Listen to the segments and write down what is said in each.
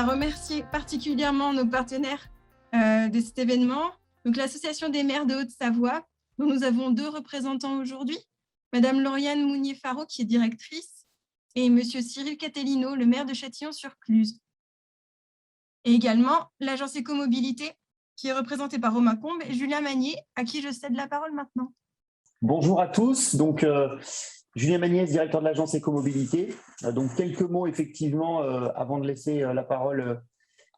à remercier particulièrement nos partenaires de cet événement, donc l'Association des maires de Haute-Savoie, dont nous avons 2 représentants aujourd'hui, Madame Lauriane Mounier-Faro, qui est directrice, et Monsieur Cyril Catellino, le maire de Châtillon-sur-Cluse. Et également l'agence Écomobilité, qui est représentée par Romain Combe et Julien Magnier, à qui je cède la parole maintenant. Bonjour à tous. Donc, Julien Magnier, directeur de l'agence Écomobilité. Donc, quelques mots effectivement avant de laisser la parole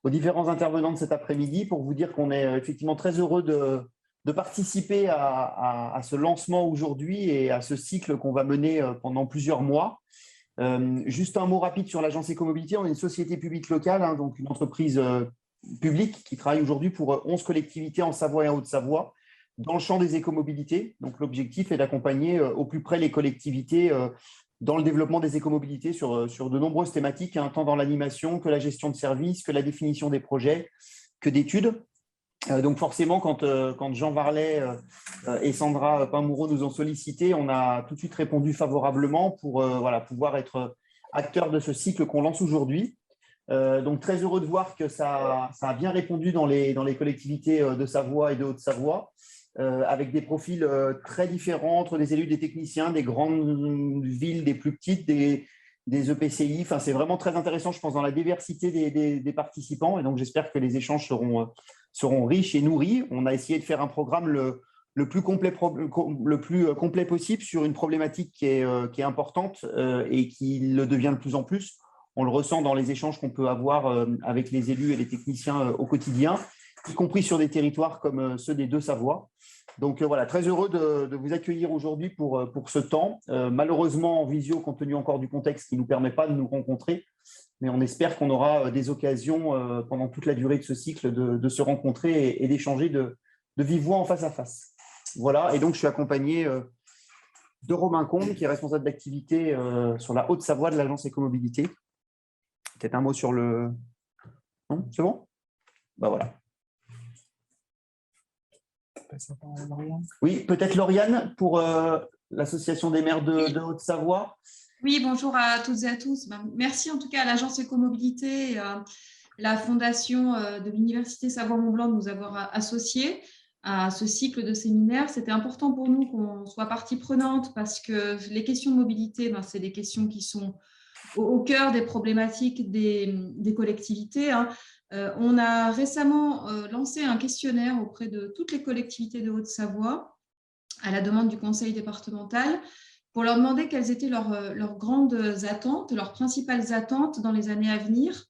aux différents intervenants de cet après-midi pour vous dire qu'on est effectivement très heureux de participer à ce lancement aujourd'hui et à ce cycle qu'on va mener pendant plusieurs mois. Juste un mot rapide sur l'agence Écomobilité. On est une société publique locale, hein, donc une entreprise publique qui travaille aujourd'hui pour 11 collectivités en Savoie et en Haute-Savoie dans le champ des écomobilités. Donc, l'objectif est d'accompagner au plus près les collectivités dans le développement des écomobilités sur de nombreuses thématiques, hein, tant dans l'animation que la gestion de services, que la définition des projets, que d'études. Donc forcément, quand Jean Varlet et Sandra Pinmoureau nous ont sollicité, on a tout de suite répondu favorablement pour pouvoir être acteur de ce cycle qu'on lance aujourd'hui. Donc très heureux de voir que ça a bien répondu dans les collectivités de Savoie et de Haute-Savoie, avec des profils très différents entre des élus, des techniciens, des grandes villes, des plus petites, des EPCI. Enfin, c'est vraiment très intéressant, je pense, dans la diversité des participants. Et donc, j'espère que les échanges seront riches et nourris. On a essayé de faire un programme le plus complet possible sur une problématique qui est importante et qui le devient de plus en plus. On le ressent dans les échanges qu'on peut avoir avec les élus et les techniciens au quotidien, y compris sur des territoires comme ceux des Deux-Savoies. Donc voilà, très heureux de vous accueillir aujourd'hui pour ce temps. Malheureusement en visio, compte tenu encore du contexte qui ne nous permet pas de nous rencontrer, mais on espère qu'on aura des occasions pendant toute la durée de ce cycle de se rencontrer et d'échanger de vive voix en face à face. Voilà, et donc je suis accompagné de Romain Combe, qui est responsable d'activité sur la Haute-Savoie de l'agence Écomobilité. Peut-être un mot sur le… Non, c'est bon ? Ben voilà. Oui, peut-être Lauriane pour l'Association des maires de Haute-Savoie. Oui, bonjour à toutes et à tous. Merci en tout cas à l'agence Écomobilité et à la fondation de l'Université Savoie-Mont-Blanc de nous avoir associés à ce cycle de séminaires. C'était important pour nous qu'on soit partie prenante parce que les questions de mobilité, c'est des questions qui sont au cœur des problématiques des collectivités. On a récemment lancé un questionnaire auprès de toutes les collectivités de Haute-Savoie à la demande du conseil départemental pour leur demander quelles étaient leurs grandes attentes, leurs principales attentes dans les années à venir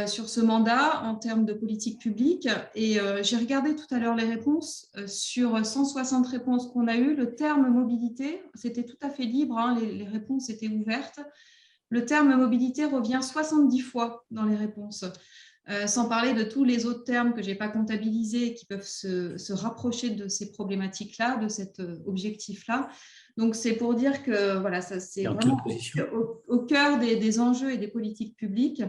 sur ce mandat en termes de politique publique. Et j'ai regardé tout à l'heure les réponses. Sur 160 réponses qu'on a eues, le terme mobilité, c'était tout à fait libre, hein, les réponses étaient ouvertes. Le terme mobilité revient 70 fois dans les réponses. Sans parler de tous les autres termes que je n'ai pas comptabilisés et qui peuvent se rapprocher de ces problématiques-là, de cet objectif-là. Donc, c'est pour dire que voilà, ça c'est vraiment au cœur des enjeux et des politiques publiques.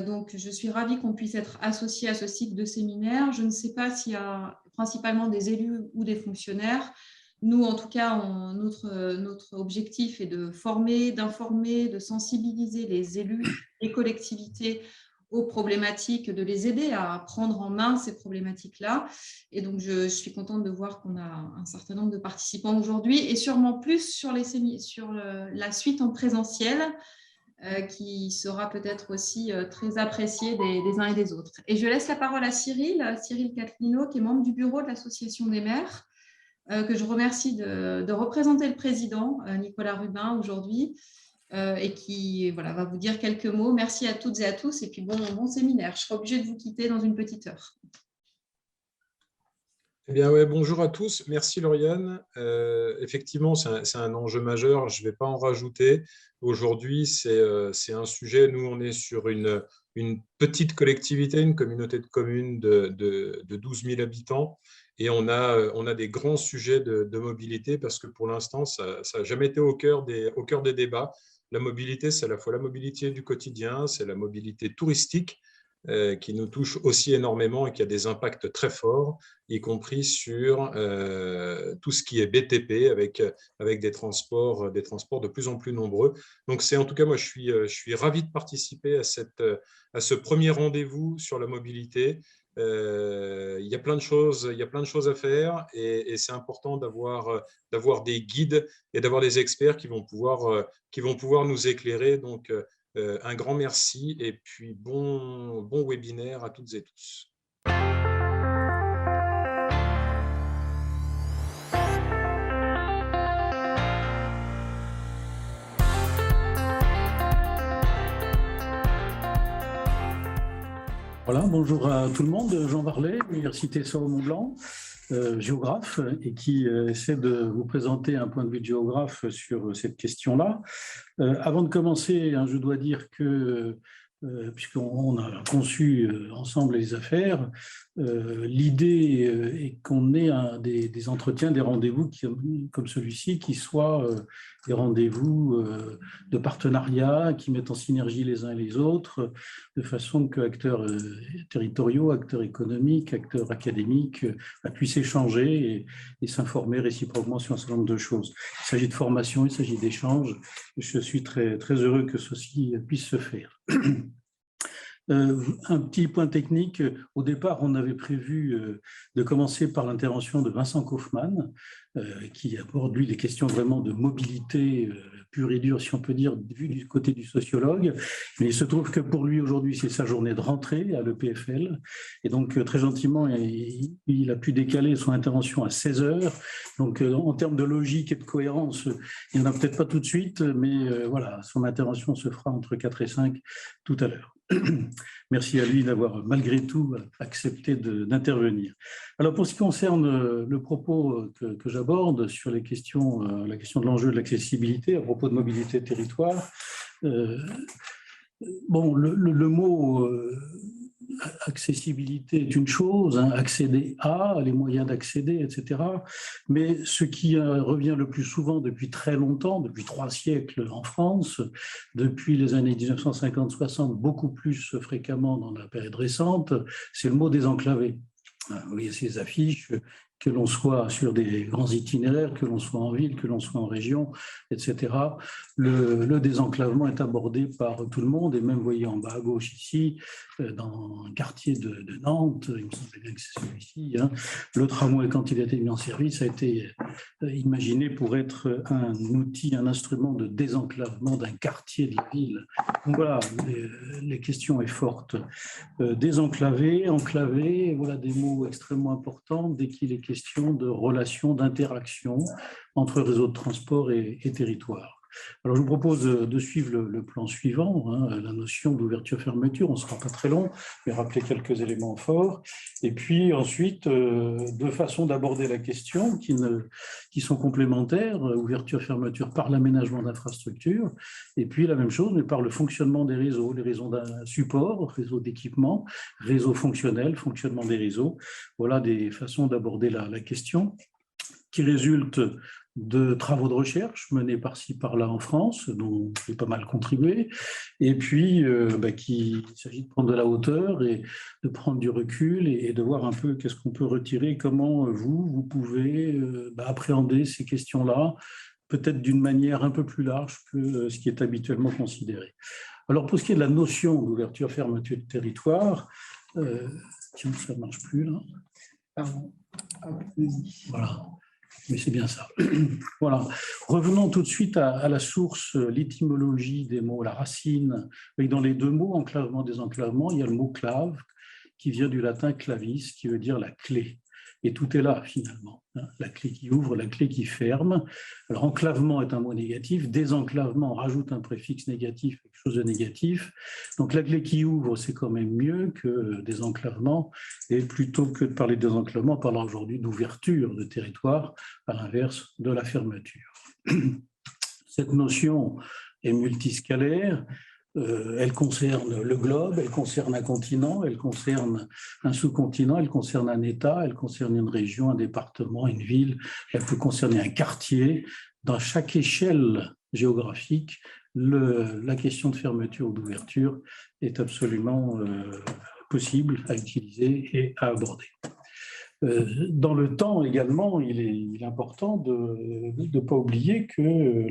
Donc, je suis ravie qu'on puisse être associé à ce cycle de séminaires. Je ne sais pas s'il y a principalement des élus ou des fonctionnaires. Nous, en tout cas, notre objectif est de former, d'informer, de sensibiliser les élus, les collectivités aux problématiques, de les aider à prendre en main ces problématiques-là. Et donc, je suis contente de voir qu'on a un certain nombre de participants aujourd'hui et sûrement plus sur la suite en présentiel qui sera peut-être aussi très appréciée des uns et des autres. Et je laisse la parole à Cyril Catellino, qui est membre du bureau de l'Association des maires, que je remercie de représenter le président, Nicolas Rubin, aujourd'hui, et qui va vous dire quelques mots. Merci à toutes et à tous, et puis bon séminaire. Je serai obligée de vous quitter dans une petite heure. Eh bien, ouais, bonjour à tous. Merci Lauriane. Effectivement, c'est un enjeu majeur. Je ne vais pas en rajouter. Aujourd'hui, c'est un sujet. Nous, on est sur une petite collectivité, une communauté de communes de 12 000 habitants. Et on a des grands sujets de mobilité parce que pour l'instant, ça n'a jamais été au cœur des débats. La mobilité, c'est à la fois la mobilité du quotidien, c'est la mobilité touristique, qui nous touche aussi énormément et qui a des impacts très forts, y compris sur tout ce qui est BTP avec des transports de plus en plus nombreux. Donc, en tout cas, moi, je suis ravi de participer à ce premier rendez-vous sur la mobilité. Il y a plein de choses à faire et c'est important d'avoir des guides et d'avoir des experts qui vont pouvoir nous éclairer. Donc, un grand merci et puis bon webinaire à toutes et tous. Voilà, bonjour à tout le monde. Jean Varlet, Université Savoie-Mont-Blanc, géographe, et qui essaie de vous présenter un point de vue de géographe sur cette question-là. Avant de commencer, je dois dire que, puisqu'on a conçu ensemble les affaires, l'idée est qu'on ait des entretiens, des rendez-vous comme celui-ci, qui soient des rendez-vous de partenariat, qui mettent en synergie les uns et les autres, de façon que acteurs territoriaux, acteurs économiques, acteurs académiques puissent échanger et s'informer réciproquement sur un certain nombre de choses. Il s'agit de formation, il s'agit d'échanges. Je suis très, très heureux que ceci puisse se faire. Un petit point technique, au départ on avait prévu de commencer par l'intervention de Vincent Kaufmann, qui aborde lui des questions vraiment de mobilité pure et dure, si on peut dire, vu du côté du sociologue. Mais il se trouve que pour lui aujourd'hui c'est sa journée de rentrée à l'EPFL, et donc très gentiment il a pu décaler son intervention à 16h. Donc en termes de logique et de cohérence, il n'y en a peut-être pas tout de suite, mais voilà, son intervention se fera entre 4 et 5 tout à l'heure. Merci à lui d'avoir malgré tout accepté d'intervenir. Alors pour ce qui concerne le propos que j'aborde sur la question de l'enjeu de l'accessibilité à propos de mobilité territoire, bon, le mot accessibilité est une chose, accéder à, les moyens d'accéder, etc. Mais ce qui revient le plus souvent depuis très longtemps, depuis 3 siècles en France, depuis les années 1950-60, beaucoup plus fréquemment dans la période récente, c'est le mot désenclavé. Vous voyez ces affiches, que l'on soit sur des grands itinéraires, que l'on soit en ville, que l'on soit en région, etc. Le désenclavement est abordé par tout le monde, et même, vous voyez en bas à gauche ici, dans un quartier de Nantes, il me semble bien que c'est celui-ci, le tramway, quand il a été mis en service, a été imaginé pour être un outil, un instrument de désenclavement d'un quartier de la ville. Donc voilà, les questions est forte. Désenclavé, enclavé, voilà des mots extrêmement importants dès qu'il est question de relations, d'interaction entre réseaux de transport et territoire. Alors, je vous propose de suivre le plan suivant, la notion d'ouverture-fermeture. On ne sera pas très long, mais rappeler quelques éléments forts. Et puis ensuite, deux façons d'aborder la question qui sont complémentaires, ouverture-fermeture par l'aménagement d'infrastructures, et puis la même chose, mais par le fonctionnement des réseaux, les réseaux d'un support, réseau d'équipement, réseau fonctionnel, fonctionnement des réseaux. Voilà des façons d'aborder la question qui résultent de travaux de recherche menés par-ci, par-là en France, dont j'ai pas mal contribué, et puis il s'agit de prendre de la hauteur et de prendre du recul et de voir un peu qu'est-ce qu'on peut retirer, comment vous pouvez appréhender ces questions-là, peut-être d'une manière un peu plus large que ce qui est habituellement considéré. Alors, pour ce qui est de la notion d'ouverture-fermeture de territoire, tiens, ça ne marche plus là. Pardon. Voilà. Mais c'est bien ça. Voilà. Revenons tout de suite à la source, l'étymologie des mots, la racine. Et dans les deux mots, enclavement, désenclavement, il y a le mot clave qui vient du latin clavis, qui veut dire la clé. Et tout est là, finalement. La clé qui ouvre, la clé qui ferme. Alors, enclavement est un mot négatif. Désenclavement rajoute un préfixe négatif, quelque chose de négatif. Donc, la clé qui ouvre, c'est quand même mieux que désenclavement. Et plutôt que de parler de désenclavement, on parlera aujourd'hui d'ouverture de territoire, à l'inverse de la fermeture. Cette notion est multiscalaire. Elle concerne le globe, elle concerne un continent, elle concerne un sous-continent, elle concerne un État, elle concerne une région, un département, une ville, elle peut concerner un quartier. Dans chaque échelle géographique, la question de fermeture ou d'ouverture est absolument possibles à utiliser et à aborder. Dans le temps également, il est important de ne pas oublier que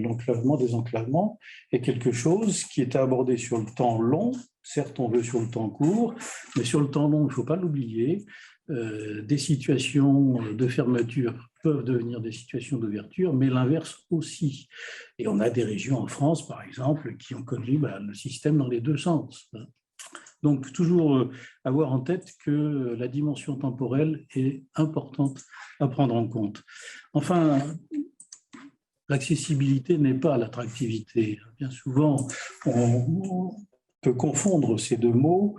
l'enclavement, désenclavement est quelque chose qui est abordé sur le temps long. Certes, on veut sur le temps court, mais sur le temps long, il ne faut pas l'oublier. Des situations de fermeture peuvent devenir des situations d'ouverture, mais l'inverse aussi. Et on a des régions en France, par exemple, qui ont connu le système dans les deux sens. Donc, toujours avoir en tête que la dimension temporelle est importante à prendre en compte. Enfin, l'accessibilité n'est pas l'attractivité. Bien souvent, on peut confondre ces deux mots.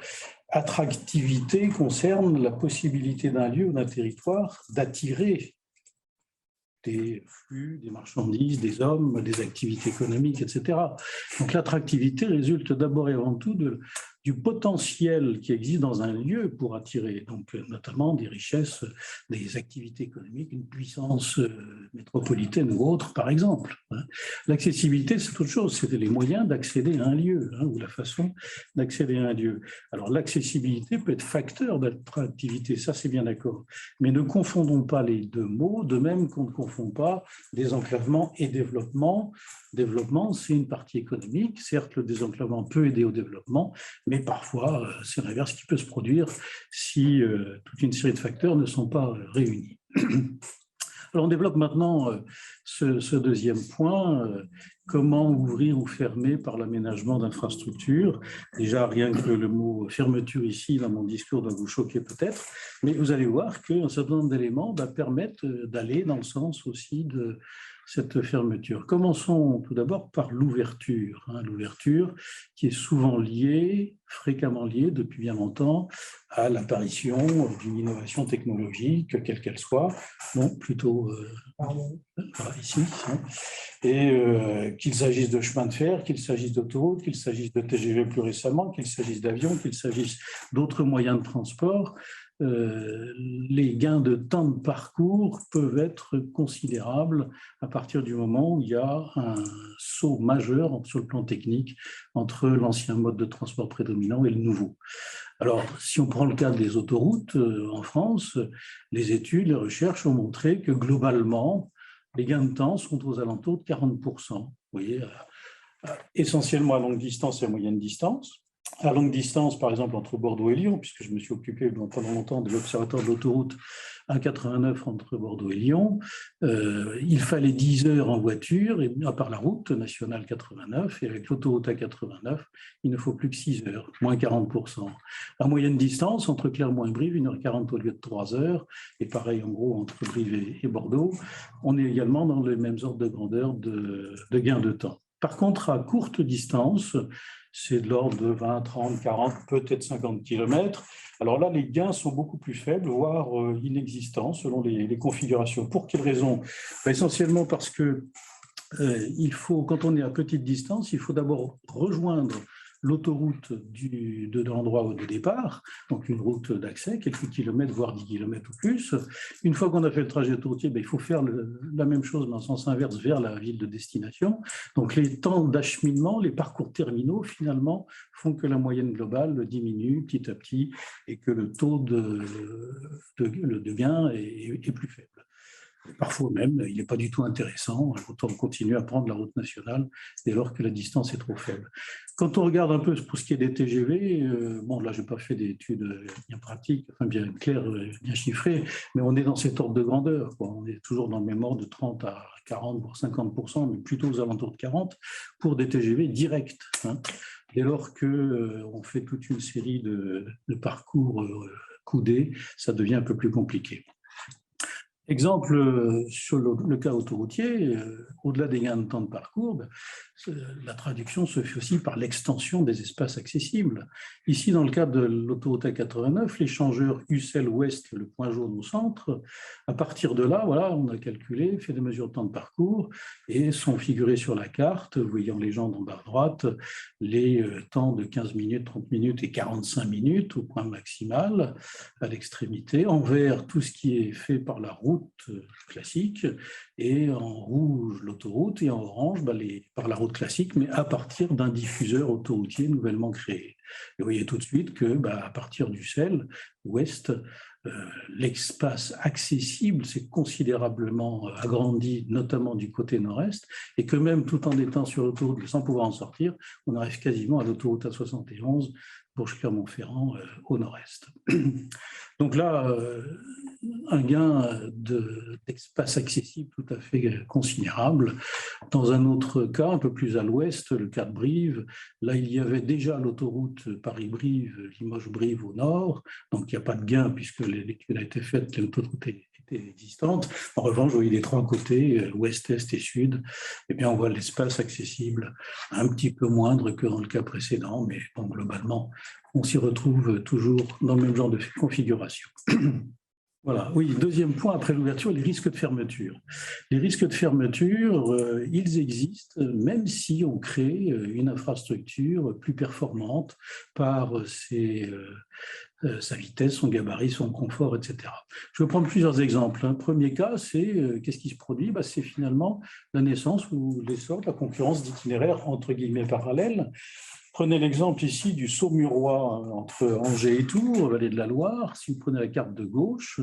Attractivité concerne la possibilité d'un lieu ou d'un territoire d'attirer des flux, des marchandises, des hommes, des activités économiques, etc. Donc l'attractivité résulte d'abord et avant tout du potentiel qui existe dans un lieu pour attirer, donc notamment des richesses, des activités économiques, une puissance métropolitaine ou autre, par exemple. L'accessibilité, c'est autre chose, c'est les moyens d'accéder à un lieu, ou la façon d'accéder à un lieu. Alors l'accessibilité peut être facteur d'attractivité, ça c'est bien d'accord, mais ne confondons pas les deux mots, de même qu'on ne confond pas désenclavement et développement. Développement, c'est une partie économique. Certes, le désenclavement peut aider au développement, mais parfois, c'est l'inverse qui peut se produire si toute une série de facteurs ne sont pas réunis. Alors, on développe maintenant ce deuxième point, comment ouvrir ou fermer par l'aménagement d'infrastructures. Déjà, rien que le mot fermeture ici, dans mon discours, doit vous choquer peut-être, mais vous allez voir qu'un certain nombre d'éléments permettent d'aller dans le sens aussi de cette fermeture. Commençons tout d'abord par l'ouverture. L'ouverture qui est souvent liée, fréquemment liée depuis bien longtemps, à l'apparition d'une innovation technologique, quelle qu'elle soit, plutôt ici, et qu'il s'agisse de chemin de fer, qu'il s'agisse d'autoroutes, qu'il s'agisse de TGV plus récemment, qu'il s'agisse d'avions, qu'il s'agisse d'autres moyens de transport, les gains de temps de parcours peuvent être considérables à partir du moment où il y a un saut majeur sur le plan technique entre l'ancien mode de transport prédominant et le nouveau. Alors, si on prend le cas des autoroutes en France, les études, les recherches ont montré que globalement, les gains de temps sont aux alentours de 40%. Vous voyez, essentiellement à longue distance et à moyenne distance. À longue distance, par exemple, entre Bordeaux et Lyon, puisque je me suis occupé pendant longtemps de l'observatoire de l'autoroute A89 entre Bordeaux et Lyon, il fallait 10 heures en voiture, et à part la route nationale 89, et avec l'autoroute A89, il ne faut plus que 6 heures, moins 40%. À moyenne distance, entre Clermont et Brive, 1h40 au lieu de 3 heures, et pareil en gros entre Brive et Bordeaux, on est également dans les mêmes ordres de grandeur de gain de temps. Par contre, à courte distance, c'est de l'ordre de 20, 30, 40, peut-être 50 km. Alors là, les gains sont beaucoup plus faibles, voire inexistants selon les configurations. Pour quelles raisons ? Essentiellement parce que quand on est à petite distance, il faut d'abord rejoindre l'autoroute de l'endroit de départ, donc une route d'accès, quelques kilomètres, voire 10 kilomètres ou plus. Une fois qu'on a fait le trajet autoroutier, il faut faire la même chose dans le sens inverse vers la ville de destination. Donc les temps d'acheminement, les parcours terminaux, finalement, font que la moyenne globale diminue petit à petit et que le taux de gain est plus faible. Parfois même, il n'est pas du tout intéressant, autant continuer à prendre la route nationale dès lors que la distance est trop faible. Quand on regarde un peu pour ce qui est des TGV, là je n'ai pas fait d'études bien pratiques, bien claires, bien chiffrées, mais on est dans cet ordre de grandeur, on est toujours dans le même ordre de 30 à 40, voire 50%, mais plutôt aux alentours de 40 pour des TGV directs. Dès lors qu'on fait toute une série de parcours coudés, ça devient un peu plus compliqué. Exemple sur le cas autoroutier, au-delà des gains de temps de parcours, la traduction se fait aussi par l'extension des espaces accessibles. Ici, dans le cas de l'autoroute A89, l'échangeur Ussel-Ouest, le point jaune au centre, à partir de là, on a calculé, fait des mesures de temps de parcours et sont figurés sur la carte, voyant les gens en bas à droite, les temps de 15 minutes, 30 minutes et 45 minutes au point maximal à l'extrémité. En vert, tout ce qui est fait par la route route classique, et en rouge l'autoroute, et en orange par la route classique, mais à partir d'un diffuseur autoroutier nouvellement créé. Et vous voyez tout de suite que, à partir du sel ouest, l'espace accessible s'est considérablement agrandi, notamment du côté nord-est, et que même tout en étant sur l'autoroute sans pouvoir en sortir, on arrive quasiment à l'autoroute A71, Bourges-Clermont-Ferrand, au nord-est. Donc là, un gain d'espace accessible tout à fait considérable. Dans un autre cas, un peu plus à l'ouest, le cas de Brive, là, il y avait déjà l'autoroute Paris-Brive, Limoges-Brive au nord, donc il n'y a pas de gain puisque l'étude a été faite, l'autoroute était existante. En revanche, vous voyez les trois côtés, ouest, est et sud, eh bien, on voit l'espace accessible un petit peu moindre que dans le cas précédent, mais bon, globalement, on s'y retrouve toujours dans le même genre de configuration. Voilà, oui, deuxième point, après l'ouverture, les risques de fermeture. Les risques de fermeture, ils existent même si on crée une infrastructure plus performante par sa vitesse, son gabarit, son confort, etc. Je vais prendre plusieurs exemples. Un premier cas, c'est qu'est-ce qui se produit? C'est finalement la naissance ou l'essor de la concurrence d'itinéraires entre guillemets parallèles. Prenez l'exemple ici du Saumurois entre Angers et Tours, vallée de la Loire. Si vous prenez la carte de gauche,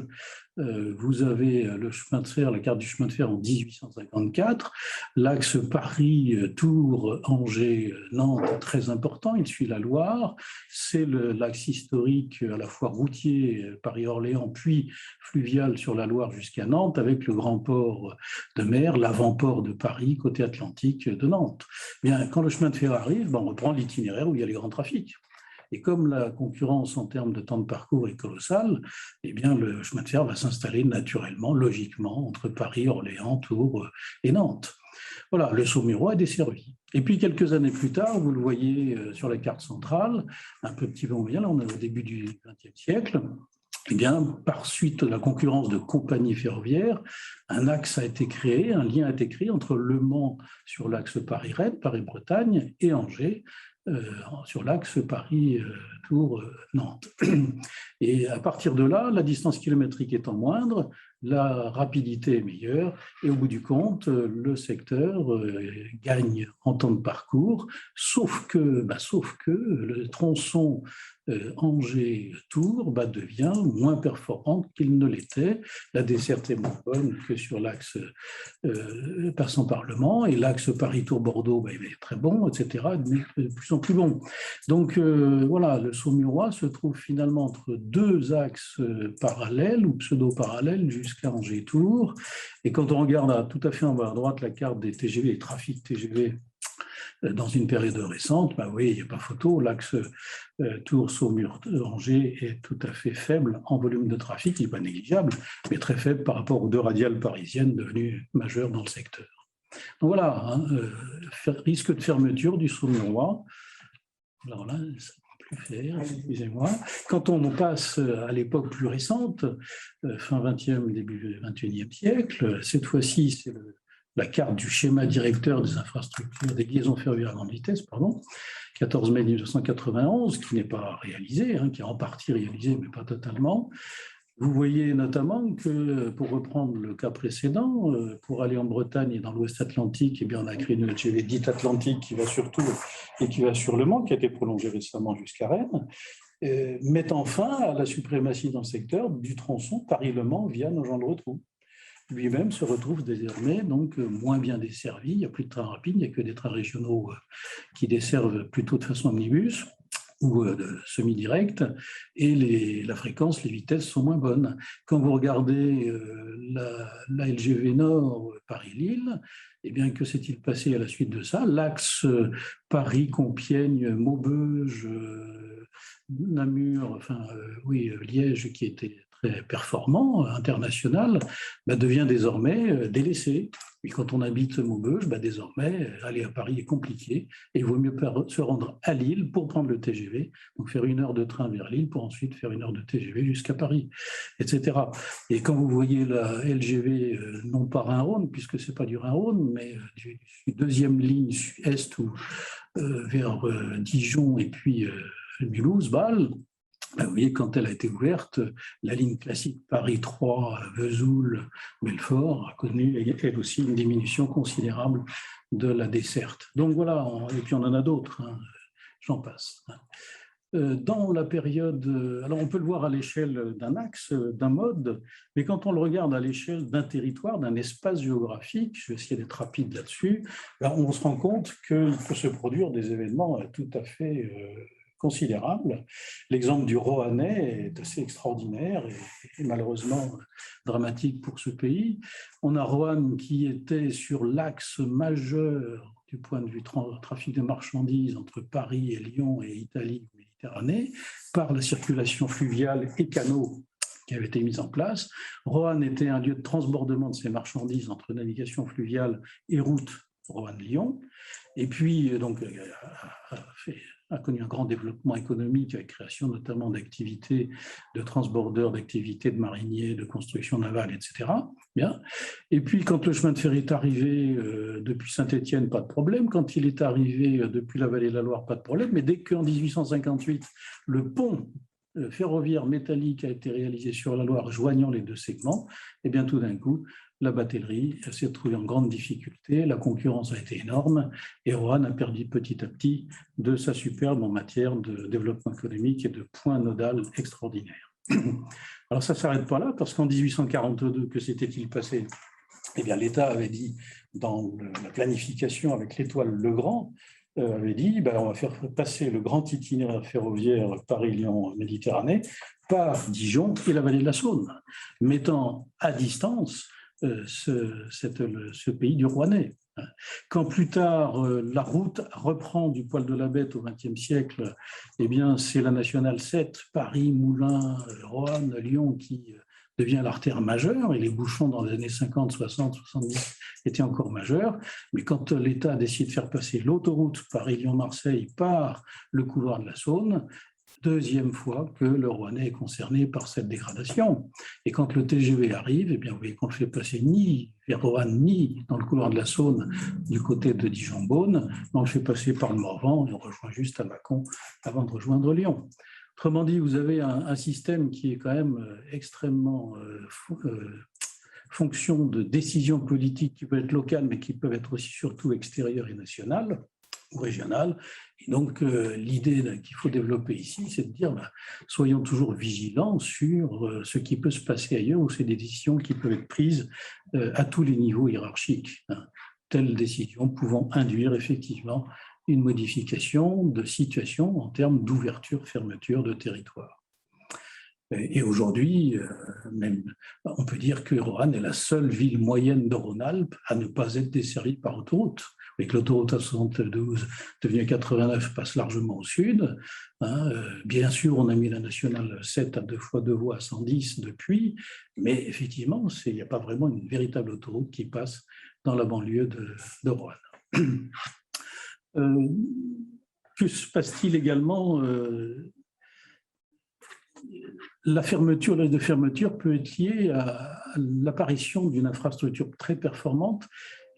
vous avez le chemin de fer, la carte du chemin de fer en 1854. L'axe Paris-Tours-Angers-Nantes est très important, il suit la Loire. C'est l'axe historique à la fois routier Paris-Orléans, puis fluvial sur la Loire jusqu'à Nantes, avec le grand port de mer, l'avant-port de Paris, côté Atlantique de Nantes. Bien, quand le chemin de fer arrive, on reprend l'itinéraire où il y a les grands trafics. Et comme la concurrence en termes de temps de parcours est colossale, eh bien, le chemin de fer va s'installer naturellement, logiquement, entre Paris, Orléans, Tours et Nantes. Voilà, le Saumurois est desservi. Et puis, quelques années plus tard, vous le voyez sur la carte centrale, un petit peu moyen, là on est au début du XXe siècle, eh bien, par suite de la concurrence de compagnies ferroviaires, un axe a été créé, un lien a été créé entre Le Mans sur l'axe Paris-Rennes, Paris-Bretagne, et Angers, sur l'axe Paris-Tours-Nantes. Et à partir de là, la distance kilométrique étant moindre, la rapidité est meilleure, et au bout du compte, le secteur gagne en temps de parcours, sauf que le tronçon Angers-Tours devient moins performant qu'il ne l'était. La desserte est moins bonne que sur l'axe passant par Le Mans, et l'axe Paris-Tours-Bordeaux il est très bon, etc., de plus en plus bon. Donc voilà, le Saumurois se trouve finalement entre deux axes parallèles ou pseudo-parallèles jusqu'à Angers-Tours. Et quand on regarde tout à fait en bas à droite la carte des TGV, les trafics TGV dans une période récente, oui, il n'y a pas photo, l'axe Tours-Saumur-Angers est tout à fait faible en volume de trafic, il n'est pas négligeable, mais très faible par rapport aux deux radiales parisiennes devenues majeures dans le secteur. Donc voilà, risque de fermeture du Saumurois. Alors là, ça ne va plus faire, excusez-moi. Quand on passe à l'époque plus récente, fin 20e, début 21e siècle, cette fois-ci, c'est la carte du schéma directeur des infrastructures des liaisons ferroviaires à grande vitesse, 14 mai 1991, qui n'est pas réalisé, qui est en partie réalisé, mais pas totalement. Vous voyez notamment que, pour reprendre le cas précédent, pour aller en Bretagne et dans l'Ouest Atlantique, eh bien, on a créé une LGV dite Atlantique qui va sur Tours et qui va sur Le Mans, qui a été prolongée récemment jusqu'à Rennes, mettant fin à la suprématie dans le secteur du tronçon Paris-Le Mans via Nogent-le-Rotrou. Lui-même se retrouve désormais donc moins bien desservi, il n'y a plus de trains rapides, il n'y a que des trains régionaux qui desservent plutôt de façon omnibus ou semi-direct, et la fréquence, les vitesses sont moins bonnes. Quand vous regardez la LGV Nord Paris-Lille, eh bien, que s'est-il passé à la suite de ça? L'axe Paris-Compiègne-Maubeuge, Namur, Liège, qui était très performant, international, devient désormais délaissé. Et quand on habite Maubeuge, désormais, aller à Paris est compliqué, et il vaut mieux se rendre à Lille pour prendre le TGV, donc faire 1 heure de train vers Lille pour ensuite faire 1 heure de TGV jusqu'à Paris, etc. Et quand vous voyez la LGV, non pas Rhin-Rhône, puisque ce n'est pas du Rhin-Rhône, mais du deuxième ligne est ou vers Dijon et puis Mulhouse, Bâle, vous voyez, quand elle a été ouverte, la ligne classique Paris 3, Vesoul, Belfort a connu elle aussi une diminution considérable de la desserte. Donc voilà, et puis on en a d'autres, hein, j'en passe. Dans la période, alors on peut le voir à l'échelle d'un axe, d'un mode, mais quand on le regarde à l'échelle d'un territoire, d'un espace géographique, je vais essayer d'être rapide là-dessus, on se rend compte qu'il peut se produire des événements tout à fait considérables. L'exemple du Roannais est assez extraordinaire et malheureusement dramatique pour ce pays. On a Roanne qui était sur l'axe majeur du point de vue trafic de marchandises entre Paris et Lyon et Italie, Méditerranée, par la circulation fluviale et canaux qui avaient été mis en place. Roanne était un lieu de transbordement de ces marchandises entre navigation fluviale et route Roanne-Lyon. Et puis, donc, a connu un grand développement économique avec création notamment d'activités de transbordeurs, d'activités de mariniers, de construction navale, etc. Bien. Et puis, quand le chemin de fer est arrivé depuis Saint-Étienne, pas de problème. Quand il est arrivé depuis la vallée de la Loire, pas de problème. Mais dès qu'en 1858, le pont ferroviaire métallique a été réalisé sur la Loire, joignant les deux segments, et bien tout d'un coup, la batellerie s'est trouvée en grande difficulté, la concurrence a été énorme et Roanne a perdu petit à petit de sa superbe en matière de développement économique et de point nodal extraordinaire. Alors ça ne s'arrête pas là, parce qu'en 1842, que s'était-il passé? Eh bien, l'État avait dit, dans la planification avec l'étoile Legrand, avait dit on va faire passer le grand itinéraire ferroviaire Paris-Lyon-Méditerranée par Dijon et la vallée de la Saône, mettant à distance ce pays du Rouennais. Quand plus tard la route reprend du poil de la bête au XXe siècle, eh bien c'est la nationale 7, Paris, Moulins, Roanne, Lyon qui devient l'artère majeure, et les bouchons dans les années 50, 60, 70 étaient encore majeurs. Mais quand l'État a décidé de faire passer l'autoroute Paris-Lyon-Marseille par le couloir de la Saône, deuxième fois que le Rouennais est concerné par cette dégradation. Et quand le TGV arrive, eh bien, vous voyez qu'on ne le fait passer ni vers Roanne, ni dans le couloir de la Saône du côté de Dijon-Beaune, mais on le fait passer par le Morvan et on rejoint juste à Mâcon avant de rejoindre Lyon. Autrement dit, vous avez un système qui est quand même extrêmement fonction de décisions politiques qui peuvent être locales, mais qui peuvent être aussi surtout extérieures et nationales ou régionales. Et donc, l'idée qu'il faut développer ici, c'est de dire, soyons toujours vigilants sur ce qui peut se passer ailleurs, ou c'est des décisions qui peuvent être prises à tous les niveaux hiérarchiques. Telles décisions pouvant induire effectivement une modification de situation en termes d'ouverture, fermeture de territoire. Et aujourd'hui, même, on peut dire que Roanne est la seule ville moyenne de Rhône-Alpes à ne pas être desservie par autoroute. Avec l'autoroute A72 devenue 89 passe largement au sud. Bien sûr, on a mis la nationale 7 à 2 fois 2 voies à 110 depuis, mais effectivement, il n'y a pas vraiment une véritable autoroute qui passe dans la banlieue de Roanne. Que se passe-t-il également? La fermeture, l'âge de fermeture peut être liée à l'apparition d'une infrastructure très performante,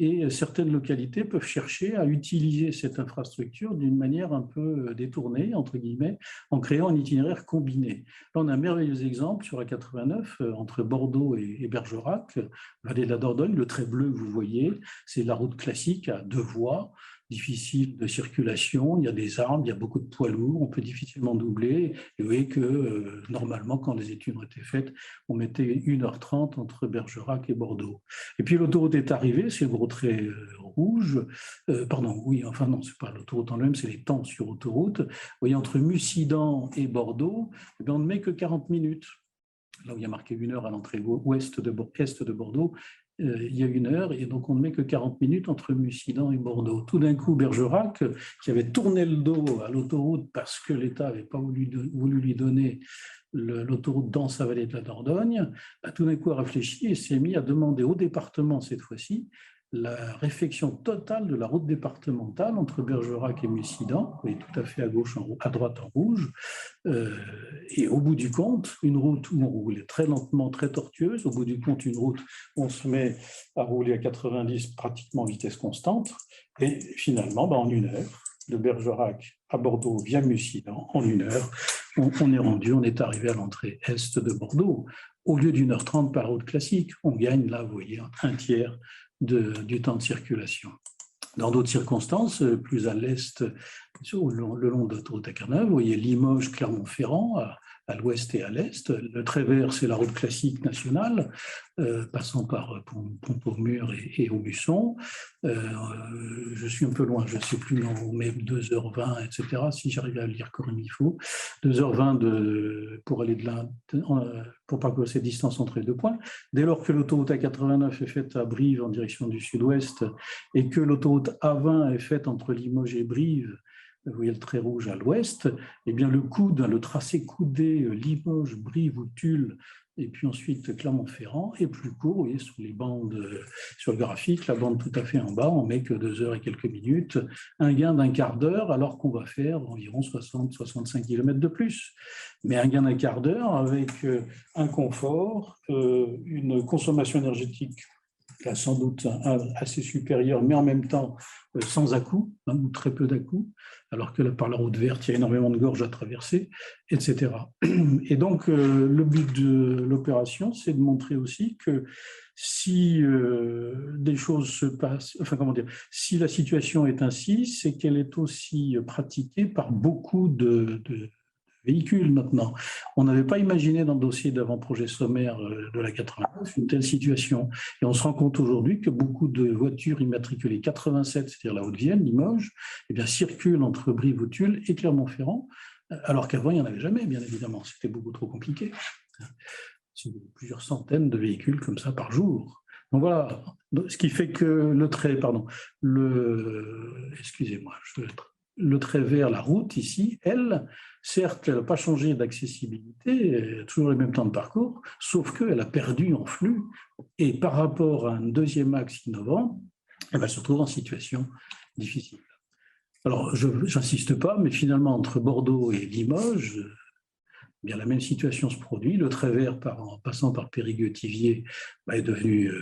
et certaines localités peuvent chercher à utiliser cette infrastructure d'une manière un peu détournée, entre guillemets, en créant un itinéraire combiné. Là, on a un merveilleux exemple sur la 89, entre Bordeaux et Bergerac, vallée de la Dordogne. Le trait bleu que vous voyez, c'est la route classique à 2 voies, difficile de circulation, il y a des arbres, il y a beaucoup de poids lourds, on peut difficilement doubler. Et vous voyez que normalement, quand les études ont été faites, on mettait 1h30 entre Bergerac et Bordeaux. Et puis l'autoroute est arrivée, c'est le gros trait rouge, enfin non, c'est pas l'autoroute en elle-même, c'est les temps sur autoroute. Vous voyez, entre Mussidan et Bordeaux, eh bien, on ne met que 40 minutes. Là où il y a marqué 1 heure à l'entrée est de Bordeaux, il y a 1 heure, et donc on ne met que 40 minutes entre Mussidan et Bordeaux. Tout d'un coup, Bergerac, qui avait tourné le dos à l'autoroute parce que l'État n'avait pas voulu lui donner l'autoroute dans sa vallée de la Dordogne, tout d'un coup a réfléchi et s'est mis à demander au département, cette fois-ci, la réfection totale de la route départementale entre Bergerac et Mussidan, vous voyez, tout à fait à droite en rouge, et au bout du compte, une route où on roulait très lentement, très tortueuse, au bout du compte, une route où on se met à rouler à 90 pratiquement vitesse constante, et finalement, en 1 heure, de Bergerac à Bordeaux via Mussidan, en 1 heure, on est arrivé à l'entrée est de Bordeaux. Au lieu d'1h30 par route classique, on gagne là, vous voyez, un tiers du temps de circulation. Dans d'autres circonstances, plus à l'est, le long de l'autoroute A49, vous voyez Limoges, Clermont-Ferrand, à l'ouest et à l'est. Le trait vert, c'est la route classique nationale, passant par Pont-au-Mur et Aubusson. Je suis un peu loin, je ne sais plus, mais 2h20, etc., si j'arrive à le lire comme il faut. 2h20 pour aller de là, pour parcourir cette distance entre les deux points. Dès lors que l'autoroute A89 est faite à Brive en direction du sud-ouest et que l'autoroute A20 est faite entre Limoges et Brive, vous voyez le trait rouge à l'ouest, eh bien le tracé coudé Limoges, Brive ou Tulle, et puis ensuite Clermont-Ferrand est plus court. Vous voyez sur les bandes, sur le graphique, la bande tout à fait en bas, on met que 2 heures et quelques minutes, un gain d'1 quart d'heure, alors qu'on va faire environ 60-65 km de plus. Mais un gain d'1 quart d'heure avec un confort, une consommation énergétique là, sans doute assez supérieur, mais en même temps sans à-coups, ou très peu d'à-coups, alors que là, par la route verte, il y a énormément de gorges à traverser, etc. Et donc, le but de l'opération, c'est de montrer aussi que si des choses se passent, enfin, comment dire, si la situation est ainsi, c'est qu'elle est aussi pratiquée par beaucoup de véhicules maintenant. On n'avait pas imaginé dans le dossier d'avant-projet sommaire de la 89 une telle situation. Et on se rend compte aujourd'hui que beaucoup de voitures immatriculées 87, c'est-à-dire la Haute-Vienne, Limoges, eh bien, circulent entre Brive-ou-Tulle et Clermont-Ferrand, alors qu'avant, il n'y en avait jamais, bien évidemment. C'était beaucoup trop compliqué. C'est plusieurs centaines de véhicules comme ça par jour. Donc voilà, ce qui fait que le trait, excusez-moi, le trait vert, la route ici, elle, certes, elle n'a pas changé d'accessibilité, elle a toujours le même temps de parcours, sauf qu'elle a perdu en flux. Et par rapport à un deuxième axe innovant, elle se retrouve en situation difficile. Alors, je n'insiste pas, mais finalement, entre Bordeaux et Limoges, eh bien, la même situation se produit. Le trait vert, en passant par Périgueux-Thiviers, est devenu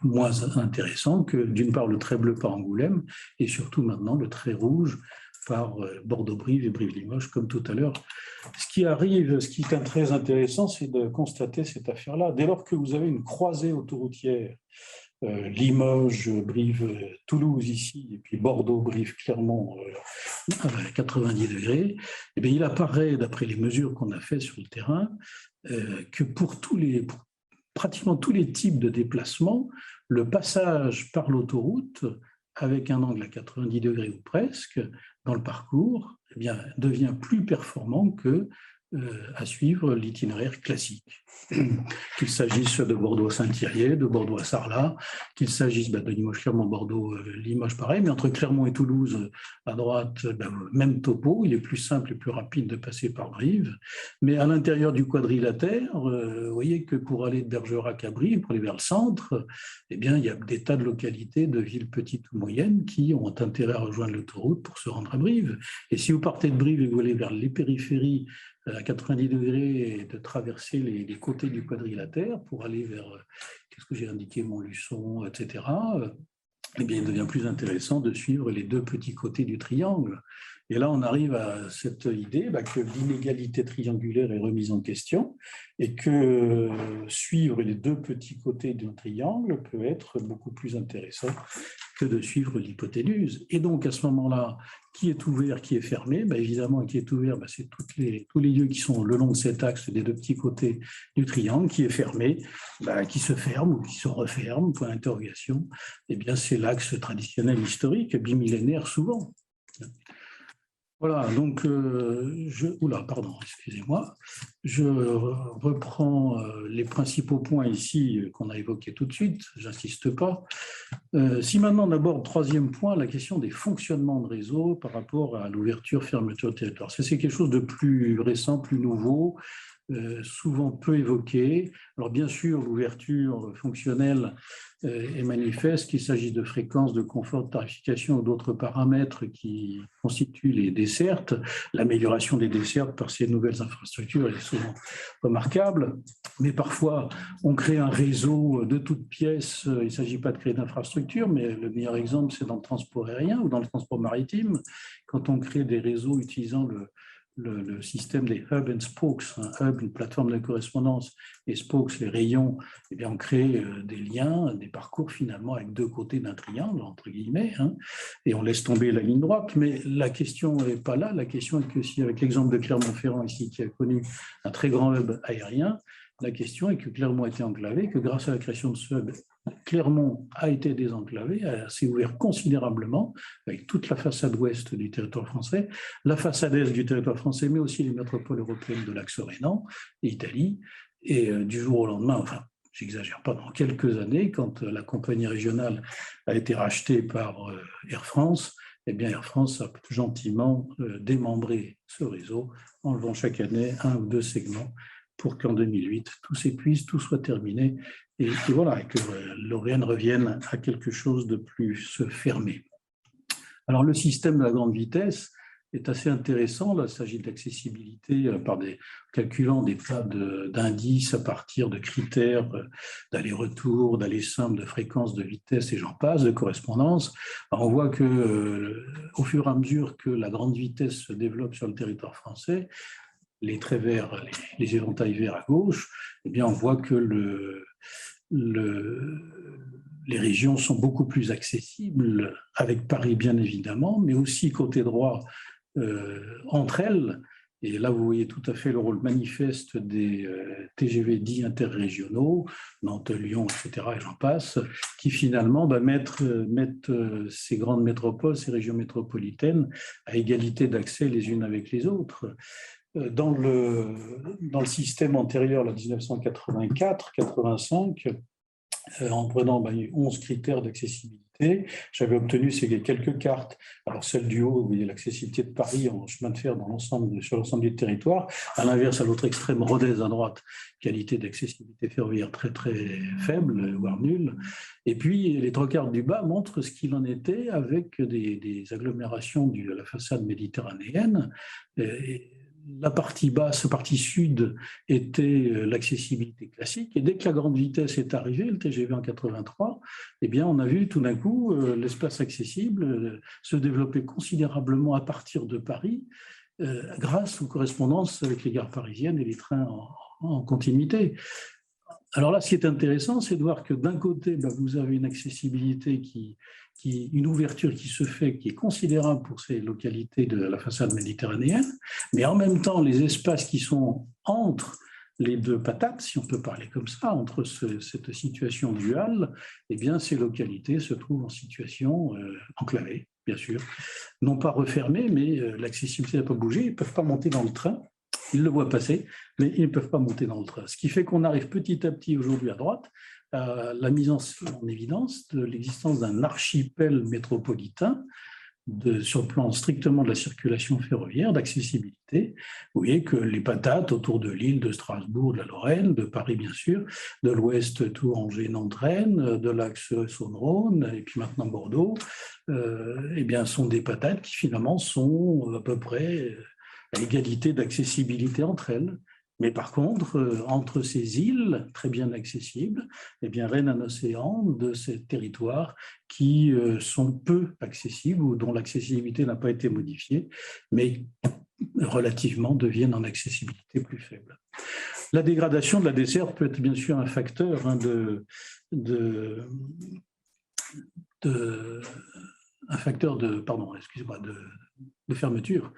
moins intéressant que, d'une part, le trait bleu par Angoulême et surtout maintenant le trait rouge par Bordeaux-Brive et Brive-Limoges, comme tout à l'heure. Ce qui est très intéressant, c'est de constater cette affaire-là. Dès lors que vous avez une croisée autoroutière, Limoges, Brive, Toulouse ici, et puis Bordeaux, Brive, Clermont, à 90 degrés, eh bien, il apparaît, d'après les mesures qu'on a faites sur le terrain, que pour pratiquement tous les types de déplacements, le passage par l'autoroute, avec un angle à 90 degrés ou presque, dans le parcours, eh bien, devient plus performant que à suivre l'itinéraire classique. Qu'il s'agisse de Bordeaux à Saint-Thirier, de Bordeaux à Sarlat, qu'il s'agisse de Limoges, Clermont, Bordeaux, Limoges, pareil, mais entre Clermont et Toulouse, à droite, même topo, il est plus simple et plus rapide de passer par Brive, mais à l'intérieur du quadrilatère, vous voyez que pour aller de Bergerac à Brive, pour aller vers le centre, eh bien, il y a des tas de localités, de villes petites ou moyennes qui ont intérêt à rejoindre l'autoroute pour se rendre à Brive. Et si vous partez de Brive et que vous allez vers les périphéries, à 90 degrés et de traverser les côtés du quadrilatère pour aller vers, qu'est-ce que j'ai indiqué, Montluçon, etc., eh bien, il devient plus intéressant de suivre les deux petits côtés du triangle. Et là, on arrive à cette idée que l'inégalité triangulaire est remise en question et que suivre les deux petits côtés d'un triangle peut être beaucoup plus intéressant que de suivre l'hypoténuse. Et donc, à ce moment-là, qui est ouvert, qui est fermé? Évidemment, qui est ouvert, c'est tous les lieux qui sont le long de cet axe des deux petits côtés du triangle. Qui est fermé, qui se ferme ou qui se referme, point d'interrogation. Eh bien, c'est l'axe traditionnel historique, bimillénaire souvent. Voilà, donc, excusez-moi, je reprends les principaux points ici qu'on a évoqués tout de suite, j'insiste pas. Si maintenant on aborde, troisième point, la question des fonctionnements de réseau par rapport à l'ouverture-fermeture du territoire. C'est quelque chose de plus récent, plus nouveau, souvent peu évoquée. Alors bien sûr, l'ouverture fonctionnelle est manifeste, qu'il s'agisse de fréquence, de confort, de tarification ou d'autres paramètres qui constituent les dessertes. L'amélioration des dessertes par ces nouvelles infrastructures est souvent remarquable, mais parfois on crée un réseau de toutes pièces. Il ne s'agit pas de créer d'infrastructures, mais le meilleur exemple, c'est dans le transport aérien ou dans le transport maritime, quand on crée des réseaux utilisant le système des hubs and spokes, un hub, une plateforme de correspondance, et spokes, les rayons, eh bien on crée des liens, des parcours finalement avec deux côtés d'un triangle, entre guillemets, et on laisse tomber la ligne droite. Mais la question n'est pas là. La question est que si, avec l'exemple de Clermont-Ferrand ici, qui a connu un très grand hub aérien, la question est que Clermont a été enclavé, que grâce à la création de ce hub, Clermont a été désenclavé, s'est ouvert considérablement avec toute la façade ouest du territoire français, la façade est du territoire français, mais aussi les métropoles européennes de l'axe rhénan, l'Italie, et du jour au lendemain, enfin, j'exagère pas, dans quelques années, quand la compagnie régionale a été rachetée par Air France, eh bien Air France a gentiment démembré ce réseau, enlevant chaque année un ou deux segments pour qu'en 2008, tout s'épuise, tout soit terminé, et voilà, et que l'Oriane revienne à quelque chose de plus fermé. Alors, le système de la grande vitesse est assez intéressant. Là, il s'agit d'accessibilité calculant des tas d'indices à partir de critères d'aller-retour, d'aller simple, de fréquence, de vitesse, et j'en passe, de correspondance. Alors, on voit que au fur et à mesure que la grande vitesse se développe sur le territoire français, les traits verts, les éventails verts à gauche, eh bien, on voit que les régions sont beaucoup plus accessibles, avec Paris bien évidemment, mais aussi côté droit entre elles. Et là, vous voyez tout à fait le rôle manifeste des TGV dits interrégionaux, Nantes, Lyon, etc., et j'en passe, qui finalement mettent ces grandes métropoles, ces régions métropolitaines, à égalité d'accès les unes avec les autres. Dans le système antérieur, la 1984-85, en prenant 11 critères d'accessibilité, j'avais obtenu quelques cartes. Alors celle du haut, vous voyez l'accessibilité de Paris en chemin de fer sur l'ensemble du territoire. À l'inverse, à l'autre extrême, Rodez à droite, qualité d'accessibilité ferroviaire très très faible, voire nulle. Et puis les trois cartes du bas montrent ce qu'il en était avec des agglomérations de la façade méditerranéenne. La partie basse, la partie sud, était l'accessibilité classique. Et dès que la grande vitesse est arrivée, le TGV en 83, eh bien, on a vu tout d'un coup l'espace accessible se développer considérablement à partir de Paris, grâce aux correspondances avec les gares parisiennes et les trains en continuité. Alors là, ce qui est intéressant, c'est de voir que d'un côté, vous avez une accessibilité une ouverture qui se fait, qui est considérable pour ces localités de la façade méditerranéenne, mais en même temps, les espaces qui sont entre les deux patates, si on peut parler comme ça, entre cette situation duale, eh bien, ces localités se trouvent en situation enclavée, bien sûr, non pas refermées, mais l'accessibilité n'a pas bougé, ils ne peuvent pas monter dans le train. Ils le voient passer, mais ils ne peuvent pas monter dans le train. Ce qui fait qu'on arrive petit à petit aujourd'hui à droite à la mise en évidence de l'existence d'un archipel métropolitain sur le plan strictement de la circulation ferroviaire, d'accessibilité. Vous voyez que les patates autour de Lille, de Strasbourg, de la Lorraine, de Paris bien sûr, de l'ouest Tours, Angers, Nantes, Rennes, de l'axe Saône-Rhône et puis maintenant Bordeaux, eh bien, sont des patates qui finalement sont à peu près à égalité d'accessibilité entre elles. Mais par contre, entre ces îles très bien accessibles, eh bien, règne un océan de ces territoires qui sont peu accessibles ou dont l'accessibilité n'a pas été modifiée, mais relativement deviennent en accessibilité plus faible. La dégradation de la desserte peut être bien sûr un facteur de fermeture.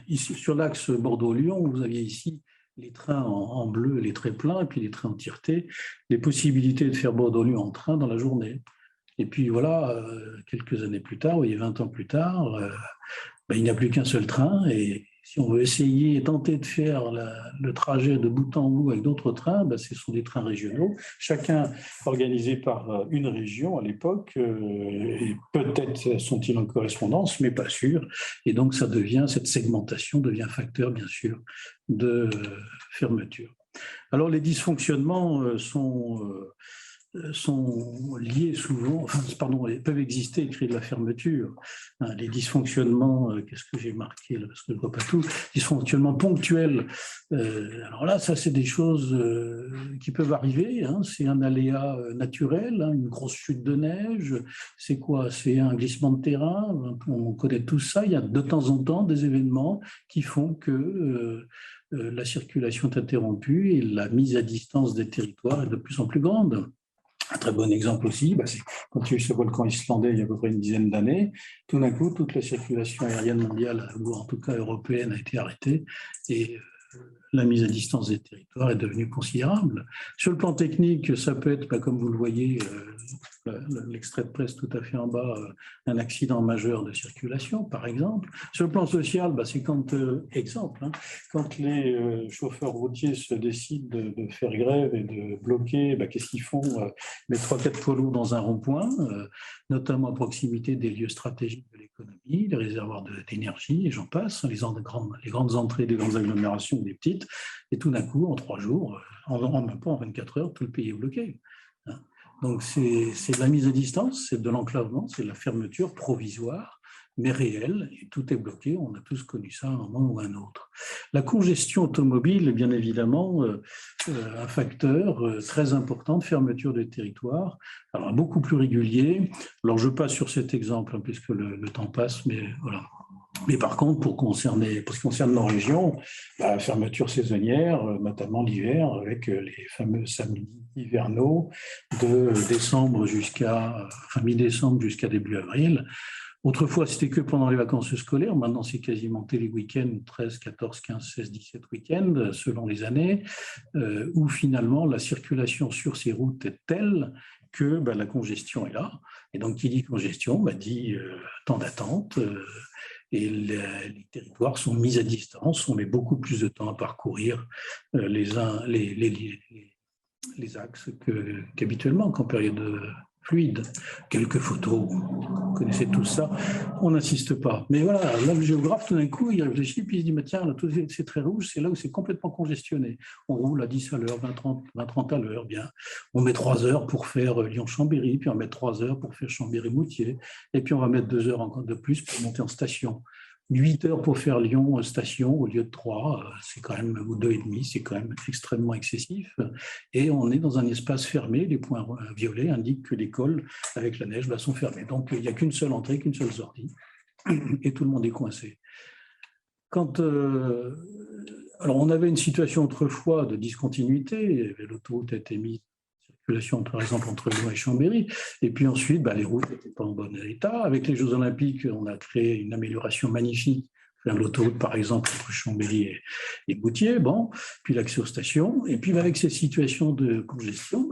Ici, sur l'axe Bordeaux-Lyon, vous aviez ici les trains en bleu, les trains pleins, et puis les trains en tireté, les possibilités de faire Bordeaux-Lyon en train dans la journée. Et puis voilà, quelques années plus tard, vous voyez, 20 ans plus tard, il n'y a plus qu'un seul train, et si on veut essayer et tenter de faire le trajet de bout en bout avec d'autres trains, ce sont des trains régionaux, chacun organisé par une région à l'époque, et peut-être sont-ils en correspondance, mais pas sûr. Et donc, cette segmentation devient facteur, bien sûr, de fermeture. Alors, les dysfonctionnements sont liés souvent, peuvent exister et créer de la fermeture. Les dysfonctionnements, qu'est-ce que j'ai marqué là, parce que je ne vois pas tout, dysfonctionnements ponctuels. Alors là, ça, c'est des choses qui peuvent arriver. C'est un aléa naturel, une grosse chute de neige. C'est quoi? C'est un glissement de terrain. On connaît tout ça. Il y a de temps en temps des événements qui font que la circulation est interrompue et la mise à distance des territoires est de plus en plus grande. Un très bon exemple aussi, c'est quand il y a eu ce volcan islandais il y a à peu près une dizaine d'années, tout d'un coup, toute la circulation aérienne mondiale, ou en tout cas européenne, a été arrêtée et la mise à distance des territoires est devenue considérable. Sur le plan technique, ça peut être, comme vous le voyez, l'extrait de presse tout à fait en bas, un accident majeur de circulation, par exemple. Sur le plan social, c'est quand les chauffeurs routiers se décident de faire grève et de bloquer, qu'est-ce qu'ils font? Ils mettent 3-4 poids lourds dans un rond-point, notamment à proximité des lieux stratégiques de l'économie, les réservoirs d'énergie, et j'en passe, les grandes entrées des grandes agglomérations ou des petites, et tout d'un coup, en 3 jours, même pas en 24 heures, tout le pays est bloqué. Donc, c'est de la mise à distance, c'est de l'enclavement, c'est de la fermeture provisoire, mais réelle, et tout est bloqué. On a tous connu ça à un moment ou à un autre. La congestion automobile est bien évidemment un facteur très important de fermeture des territoires, alors beaucoup plus régulier. Alors, je passe sur cet exemple, puisque le temps passe, mais voilà. Mais par contre, pour ce qui concerne nos régions, la fermeture saisonnière, notamment l'hiver, avec les fameux samedis hivernaux de mi-décembre jusqu'à début avril. Autrefois, c'était que pendant les vacances scolaires. Maintenant, c'est quasiment tous les week-ends, 13, 14, 15, 16, 17 week-ends, selon les années, où finalement la circulation sur ces routes est telle que la congestion est là. Et donc, qui dit congestion, dit temps d'attente. Et les territoires sont mis à distance. On met beaucoup plus de temps à parcourir les axes qu'habituellement, qu'en période fluide. Quelques photos, vous connaissez tout ça, on n'insiste pas. Mais voilà, là, le géographe, tout d'un coup, il réfléchit, puis il se dit, tiens, là, c'est très rouge, c'est là où c'est complètement congestionné. On roule à 10 à l'heure, 20-30 à l'heure, bien. On met 3 heures pour faire Lyon-Chambéry, puis on met 3 heures pour faire Chambéry-Moutier, et puis on va mettre 2 heures encore de plus pour monter en station. 8 heures pour faire Lyon station au lieu de 3, c'est quand même, ou 2,5, c'est quand même extrêmement excessif. Et on est dans un espace fermé, les points violets indiquent que les cols avec la neige sont fermés. Donc il n'y a qu'une seule entrée, qu'une seule sortie, et tout le monde est coincé. Alors on avait une situation autrefois de discontinuité, l'autoroute a été mise par exemple entre Lyon et Chambéry, et puis ensuite les routes n'étaient pas en bon état. Avec les Jeux Olympiques, on a créé une amélioration magnifique, l'autoroute par exemple entre Chambéry et Moutier, puis l'accès aux stations, et puis avec ces situations de congestion,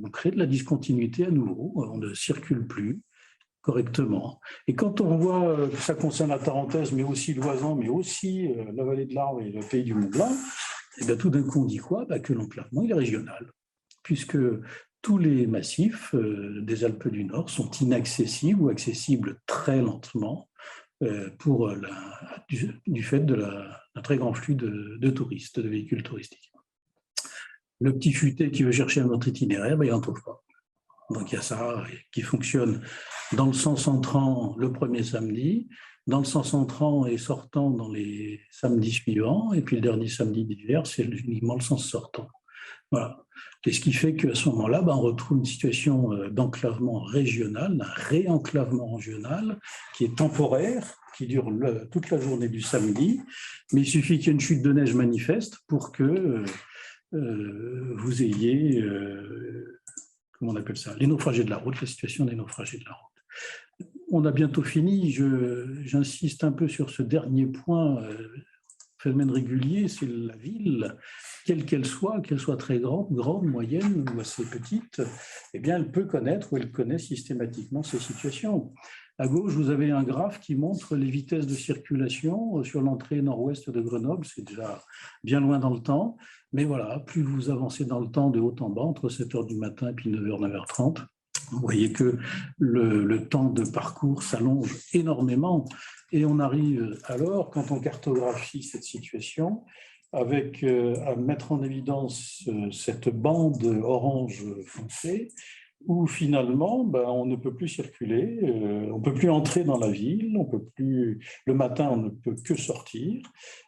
on crée de la discontinuité à nouveau, on ne circule plus correctement. Et quand on voit que ça concerne la Tarentaise, mais aussi l'Oisans, mais aussi la vallée de l'Arve et le pays du Mont-Blanc, tout d'un coup on dit quoi? Que l'enclavement il est régional, puisque tous les massifs des Alpes du Nord sont inaccessibles ou accessibles très lentement du fait d'un très grand flux de touristes, de véhicules touristiques. Le petit futé qui veut chercher un autre itinéraire, il n'en trouve pas. Donc il y a ça qui fonctionne dans le sens entrant le premier samedi, dans le sens entrant et sortant dans les samedis suivants, et puis le dernier samedi d'hiver, c'est uniquement le sens sortant. Voilà. Et ce qui fait qu'à ce moment-là, on retrouve une situation d'enclavement régional, d'un réenclavement régional qui est temporaire, qui dure toute la journée du samedi, mais il suffit qu'il y ait une chute de neige manifeste pour que vous ayez, comment on appelle ça, les naufragés de la route, la situation des naufragés de la route. On a bientôt fini, j'insiste un peu sur ce dernier point, phénomène régulier, c'est la ville, quelle qu'elle soit très grande, moyenne ou assez petite, elle peut connaître ou elle connaît systématiquement ces situations. À gauche, vous avez un graphe qui montre les vitesses de circulation sur l'entrée nord-ouest de Grenoble. C'est déjà bien loin dans le temps. Mais voilà, plus vous avancez dans le temps de haut en bas, entre 7 heures du matin et puis 9h, 9h30, vous voyez que le temps de parcours s'allonge énormément. Et on arrive alors, quand on cartographie cette situation, avec à mettre en évidence cette bande orange foncé, où finalement, on ne peut plus circuler, on ne peut plus entrer dans la ville, on peut plus, le matin, on ne peut que sortir.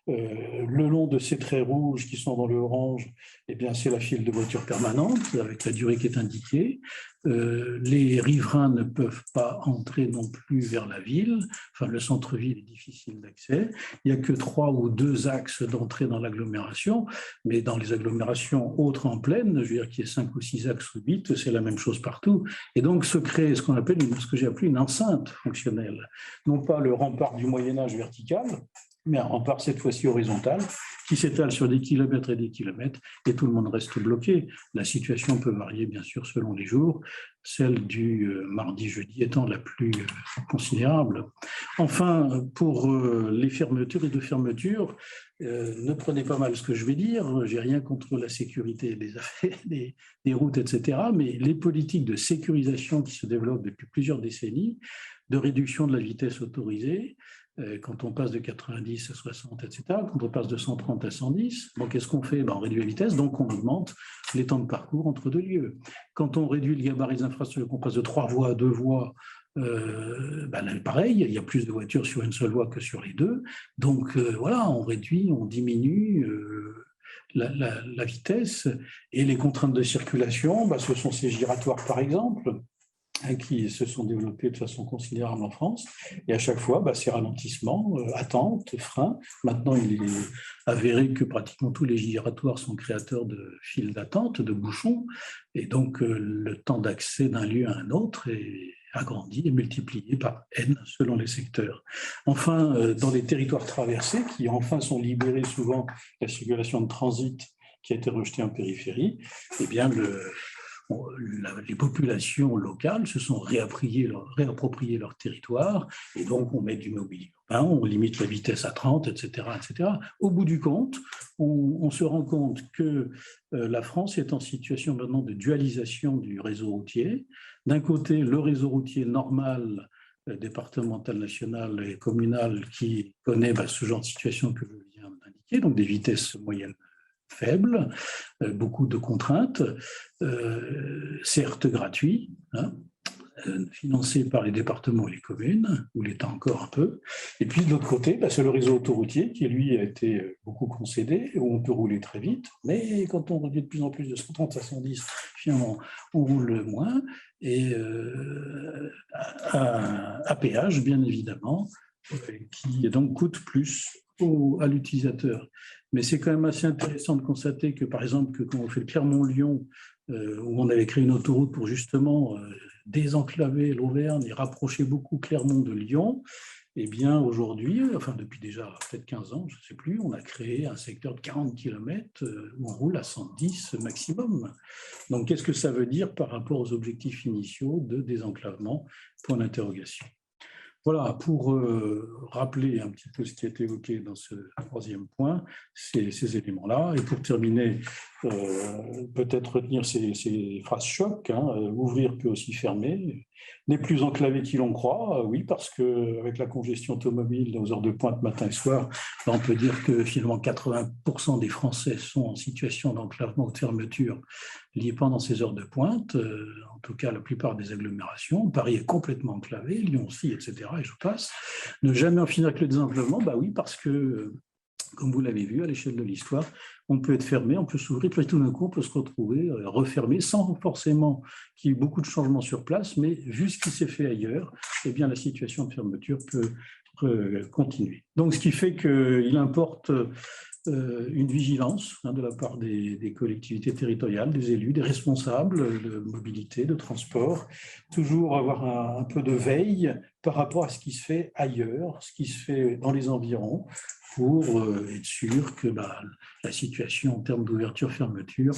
Le long de ces traits rouges qui sont dans le orange, eh bien, c'est la file de voitures permanente avec la durée qui est indiquée. Les riverains ne peuvent pas entrer non plus vers la ville. Enfin, le centre-ville est difficile d'accès. Il n'y a que 3 ou 2 axes d'entrée dans l'agglomération, mais dans les agglomérations autres en plaine, je veux dire qu'il y ait 5 ou 6 axes ou 8, c'est la même chose partout. Et donc se crée ce qu'on appelle, ce que j'ai appelé une enceinte fonctionnelle. Non pas le rempart du Moyen-Âge vertical, mais un rempart cette fois-ci horizontal, qui s'étale sur des kilomètres et des kilomètres, et tout le monde reste bloqué. La situation peut varier, bien sûr, selon les jours, celle du mardi-jeudi étant la plus considérable. Enfin, pour les fermetures et de fermetures, ne prenez pas mal ce que je vais dire, j'ai rien contre la sécurité des affaires, des routes, etc., mais les politiques de sécurisation qui se développent depuis plusieurs décennies, de réduction de la vitesse autorisée, quand on passe de 90 à 60, etc., quand on passe de 130 à 110, bon, qu'est-ce qu'on fait? On réduit la vitesse, donc on augmente les temps de parcours entre 2 lieux. Quand on réduit le gabarit des infrastructures, qu'on passe de 3 voies à 2 voies, pareil, il y a plus de voitures sur une seule voie que sur les 2. Donc voilà, on réduit, on diminue la vitesse. Et les contraintes de circulation, ce sont ces giratoires par exemple, qui se sont développés de façon considérable en France. Et à chaque fois, ces ralentissements, attentes, freins. Maintenant, il est avéré que pratiquement tous les giratoires sont créateurs de files d'attente, de bouchons. Et donc, le temps d'accès d'un lieu à un autre est agrandi et multiplié par N selon les secteurs. Enfin, dans les territoires traversés, qui enfin sont libérés souvent de la circulation de transit qui a été rejetée en périphérie, eh bien, les populations locales se sont réappropriées leur territoire, et donc on met du mobilier urbain, on limite la vitesse à 30, etc. etc. Au bout du compte, on se rend compte que la France est en situation maintenant de dualisation du réseau routier. D'un côté, le réseau routier normal, départemental, national et communal, qui connaît ce genre de situation que je viens d'indiquer, donc des vitesses moyennes faibles, beaucoup de contraintes, certes gratuits, financés par les départements et les communes, ou l'État encore un peu. Et puis de l'autre côté, c'est le réseau autoroutier qui, lui, a été beaucoup concédé, où on peut rouler très vite, mais quand on réduit de plus en plus de 130 à 110, finalement, on roule moins, et à péage, bien évidemment, qui donc coûte plus à l'utilisateur. Mais c'est quand même assez intéressant de constater que, par exemple, quand on fait le Clermont-Lyon, où on avait créé une autoroute pour justement désenclaver l'Auvergne et rapprocher beaucoup Clermont de Lyon, eh bien aujourd'hui, depuis déjà peut-être 15 ans, je ne sais plus, on a créé un secteur de 40 km où on roule à 110 maximum. Donc qu'est-ce que ça veut dire par rapport aux objectifs initiaux de désenclavement? Point d'interrogation. Voilà, pour rappeler un petit peu ce qui est évoqué dans ce troisième point, ces éléments-là. Et pour terminer, peut-être retenir ces phrases choc, ouvrir peut aussi fermer, n'est plus enclavé qu'il en croit, oui, parce qu'avec la congestion automobile aux heures de pointe matin et soir, on peut dire que finalement 80% des Français sont en situation d'enclavement ou de fermeture liée pendant ces heures de pointe, en tout cas la plupart des agglomérations. Paris est complètement enclavé, Lyon aussi, etc. Et je passe. Ne jamais en finir avec le désenclavement, oui, parce que, comme vous l'avez vu, à l'échelle de l'histoire, on peut être fermé, on peut s'ouvrir, puis tout d'un coup, on peut se retrouver refermé, sans forcément qu'il y ait beaucoup de changements sur place, mais vu ce qui s'est fait ailleurs, eh bien, la situation de fermeture peut continuer. Donc, ce qui fait qu'il importe une vigilance de la part des collectivités territoriales, des élus, des responsables de mobilité, de transport, toujours avoir un peu de veille par rapport à ce qui se fait ailleurs, ce qui se fait dans les environs, pour être sûr que la situation en termes d'ouverture-fermeture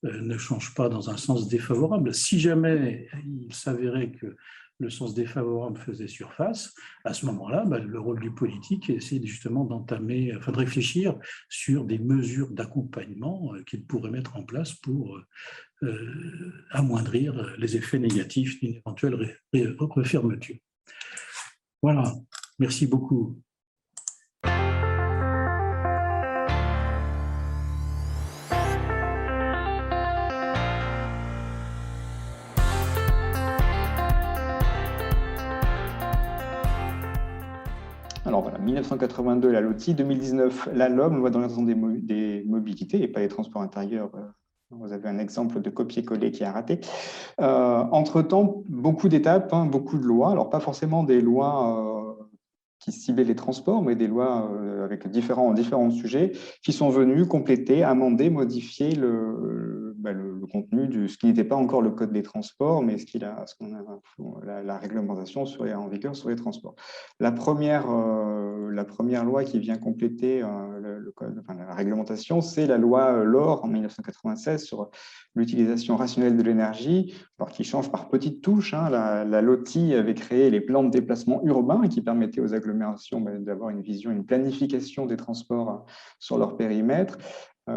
ne change pas dans un sens défavorable. Si jamais il s'avérait que le sens défavorable faisait surface, à ce moment-là, le rôle du politique est justement d'entamer, enfin de réfléchir sur des mesures d'accompagnement qu'il pourrait mettre en place pour amoindrir les effets négatifs d'une éventuelle refermeture. Voilà, merci beaucoup. Alors voilà, 1982, la LOTI, 2019, la LOM, loi d'orientation des mobilités, et pas des transports intérieurs. Vous avez un exemple de copier-coller qui a raté. Entre-temps, beaucoup d'étapes, beaucoup de lois. Alors, pas forcément des lois qui ciblaient les transports, mais des lois avec différents sujets qui sont venus compléter, amender, modifier le contenu de ce qui n'était pas encore le code des transports, mais la réglementation en vigueur sur les transports. La première loi qui vient compléter la réglementation, c'est la loi LOR en 1996 sur l'utilisation rationnelle de l'énergie, alors qui change par petites touches. La LOTI avait créé les plans de déplacement urbains qui permettaient aux agglomérations d'avoir une vision, une planification des transports sur leur périmètre,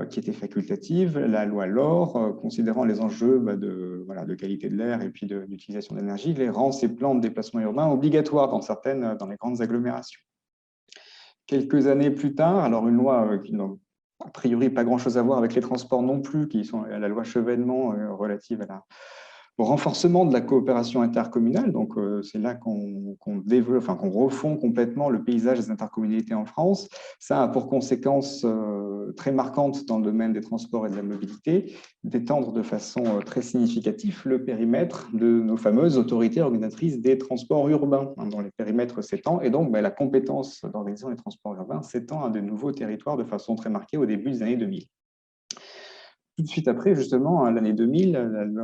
qui était facultative. La loi LOR, considérant les enjeux de qualité de l'air et puis d'utilisation d'énergie, les rend ces plans de déplacement urbain obligatoires dans les grandes agglomérations. Quelques années plus tard, alors une loi qui n'a a priori pas grand-chose à voir avec les transports non plus, qui sont à la loi Chevènement relative au renforcement de la coopération intercommunale. Donc, c'est là qu'on refond complètement le paysage des intercommunalités en France. Ça a pour conséquence très marquante dans le domaine des transports et de la mobilité d'étendre de façon très significative le périmètre de nos fameuses autorités organisatrices des transports urbains, dont les périmètres s'étendent. Et donc, la compétence d'organisation des transports urbains s'étend à de nouveaux territoires de façon très marquée au début des années 2000. Tout de suite après, justement, l'année 2000,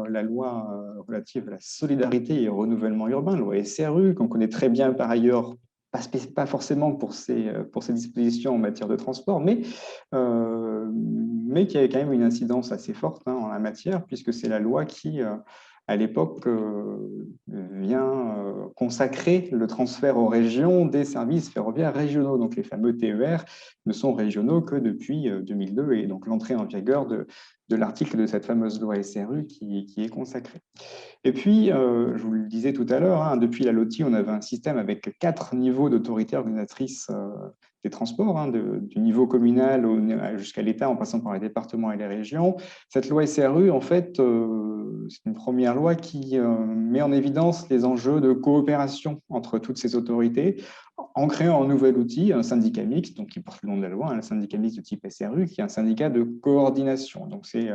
la loi relative à la solidarité et au renouvellement urbain, loi SRU, qu'on connaît très bien par ailleurs, pas forcément pour ses dispositions en matière de transport, mais qui avait quand même une incidence assez forte en la matière, puisque c'est la loi qui, à l'époque, vient consacrer le transfert aux régions des services ferroviaires régionaux. Donc les fameux TER ne sont régionaux que depuis 2002, et donc l'entrée en vigueur de l'article de cette fameuse loi SRU qui est consacrée. Et puis, je vous le disais tout à l'heure, depuis la LOTI, on avait un système avec 4 niveaux d'autorité organisatrice des transports, du niveau communal jusqu'à l'État, en passant par les départements et les régions. Cette loi SRU, en fait, c'est une première loi qui met en évidence les enjeux de coopération entre toutes ces autorités, en créant un nouvel outil, un syndicat mixte, donc qui porte le nom de la loi, un syndicat mixte de type SRU, qui est un syndicat de coordination. Donc, c'est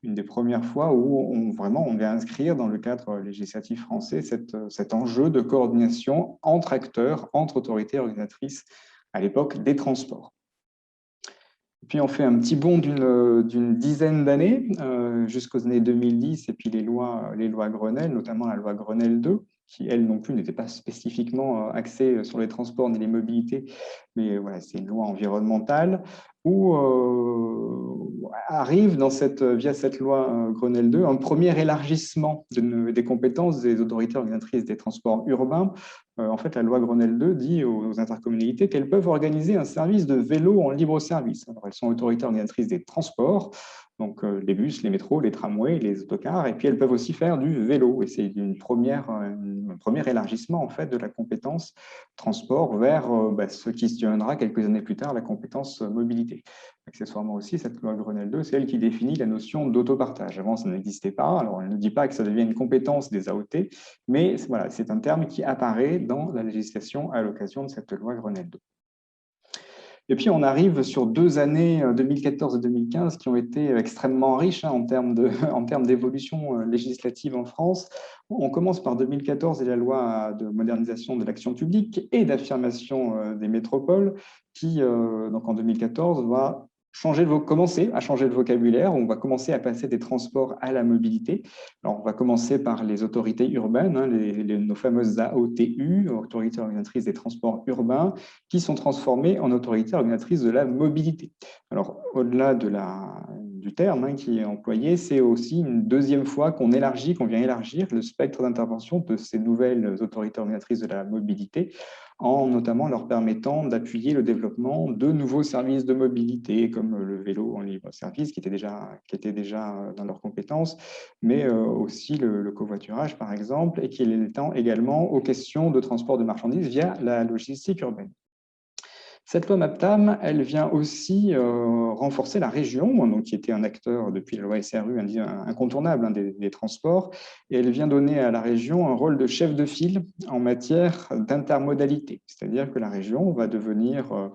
une des premières fois où on vient inscrire dans le cadre législatif français cet enjeu de coordination entre acteurs, entre autorités organisatrices, à l'époque des transports. Puis on fait un petit bond d'une dizaine d'années, jusqu'aux années 2010, et puis les lois Grenelle, notamment la loi Grenelle 2, qui, elle non plus, n'était pas spécifiquement axée sur les transports ni les mobilités, mais voilà, c'est une loi environnementale, où arrive via cette loi Grenelle 2 un premier élargissement des compétences des autorités organisatrices des transports urbains. En fait, la loi Grenelle 2 dit aux intercommunalités qu'elles peuvent organiser un service de vélo en libre service. Alors, elles sont autorités organisatrices des transports, donc les bus, les métros, les tramways, les autocars, et puis elles peuvent aussi faire du vélo. Et c'est un premier élargissement en fait, de la compétence transport vers ce qui se deviendra quelques années plus tard la compétence mobilité. Accessoirement aussi, cette loi Grenelle 2, c'est elle qui définit la notion d'autopartage. Avant, ça n'existait pas. Alors, elle ne dit pas que ça devient une compétence des AOT, mais voilà, c'est un terme qui apparaît dans la législation à l'occasion de cette loi Grenelle 2. Et puis, on arrive sur 2 années, 2014 et 2015, qui ont été extrêmement riches en termes d'évolution législative en France. On commence par 2014 et la loi de modernisation de l'action publique et d'affirmation des métropoles, qui, donc en 2014, va commencer à changer le vocabulaire. On va commencer à passer des transports à la mobilité. Alors, on va commencer par les autorités urbaines, nos fameuses AOTU, autorités organisatrices des transports urbains, qui sont transformées en autorités organisatrices de la mobilité. Alors, au-delà de du terme qui est employé, c'est aussi une deuxième fois qu'on vient élargir le spectre d'intervention de ces nouvelles autorités organisatrices de la mobilité, en notamment leur permettant d'appuyer le développement de nouveaux services de mobilité, comme le vélo en libre service, qui était déjà dans leurs compétences, mais aussi le covoiturage, par exemple, et qui étend également aux questions de transport de marchandises via la logistique urbaine. Cette loi MAPTAM, elle vient aussi renforcer la région, donc, qui était un acteur depuis la loi SRU incontournable des transports, et elle vient donner à la région un rôle de chef de file en matière d'intermodalité, c'est-à-dire que la région va devenir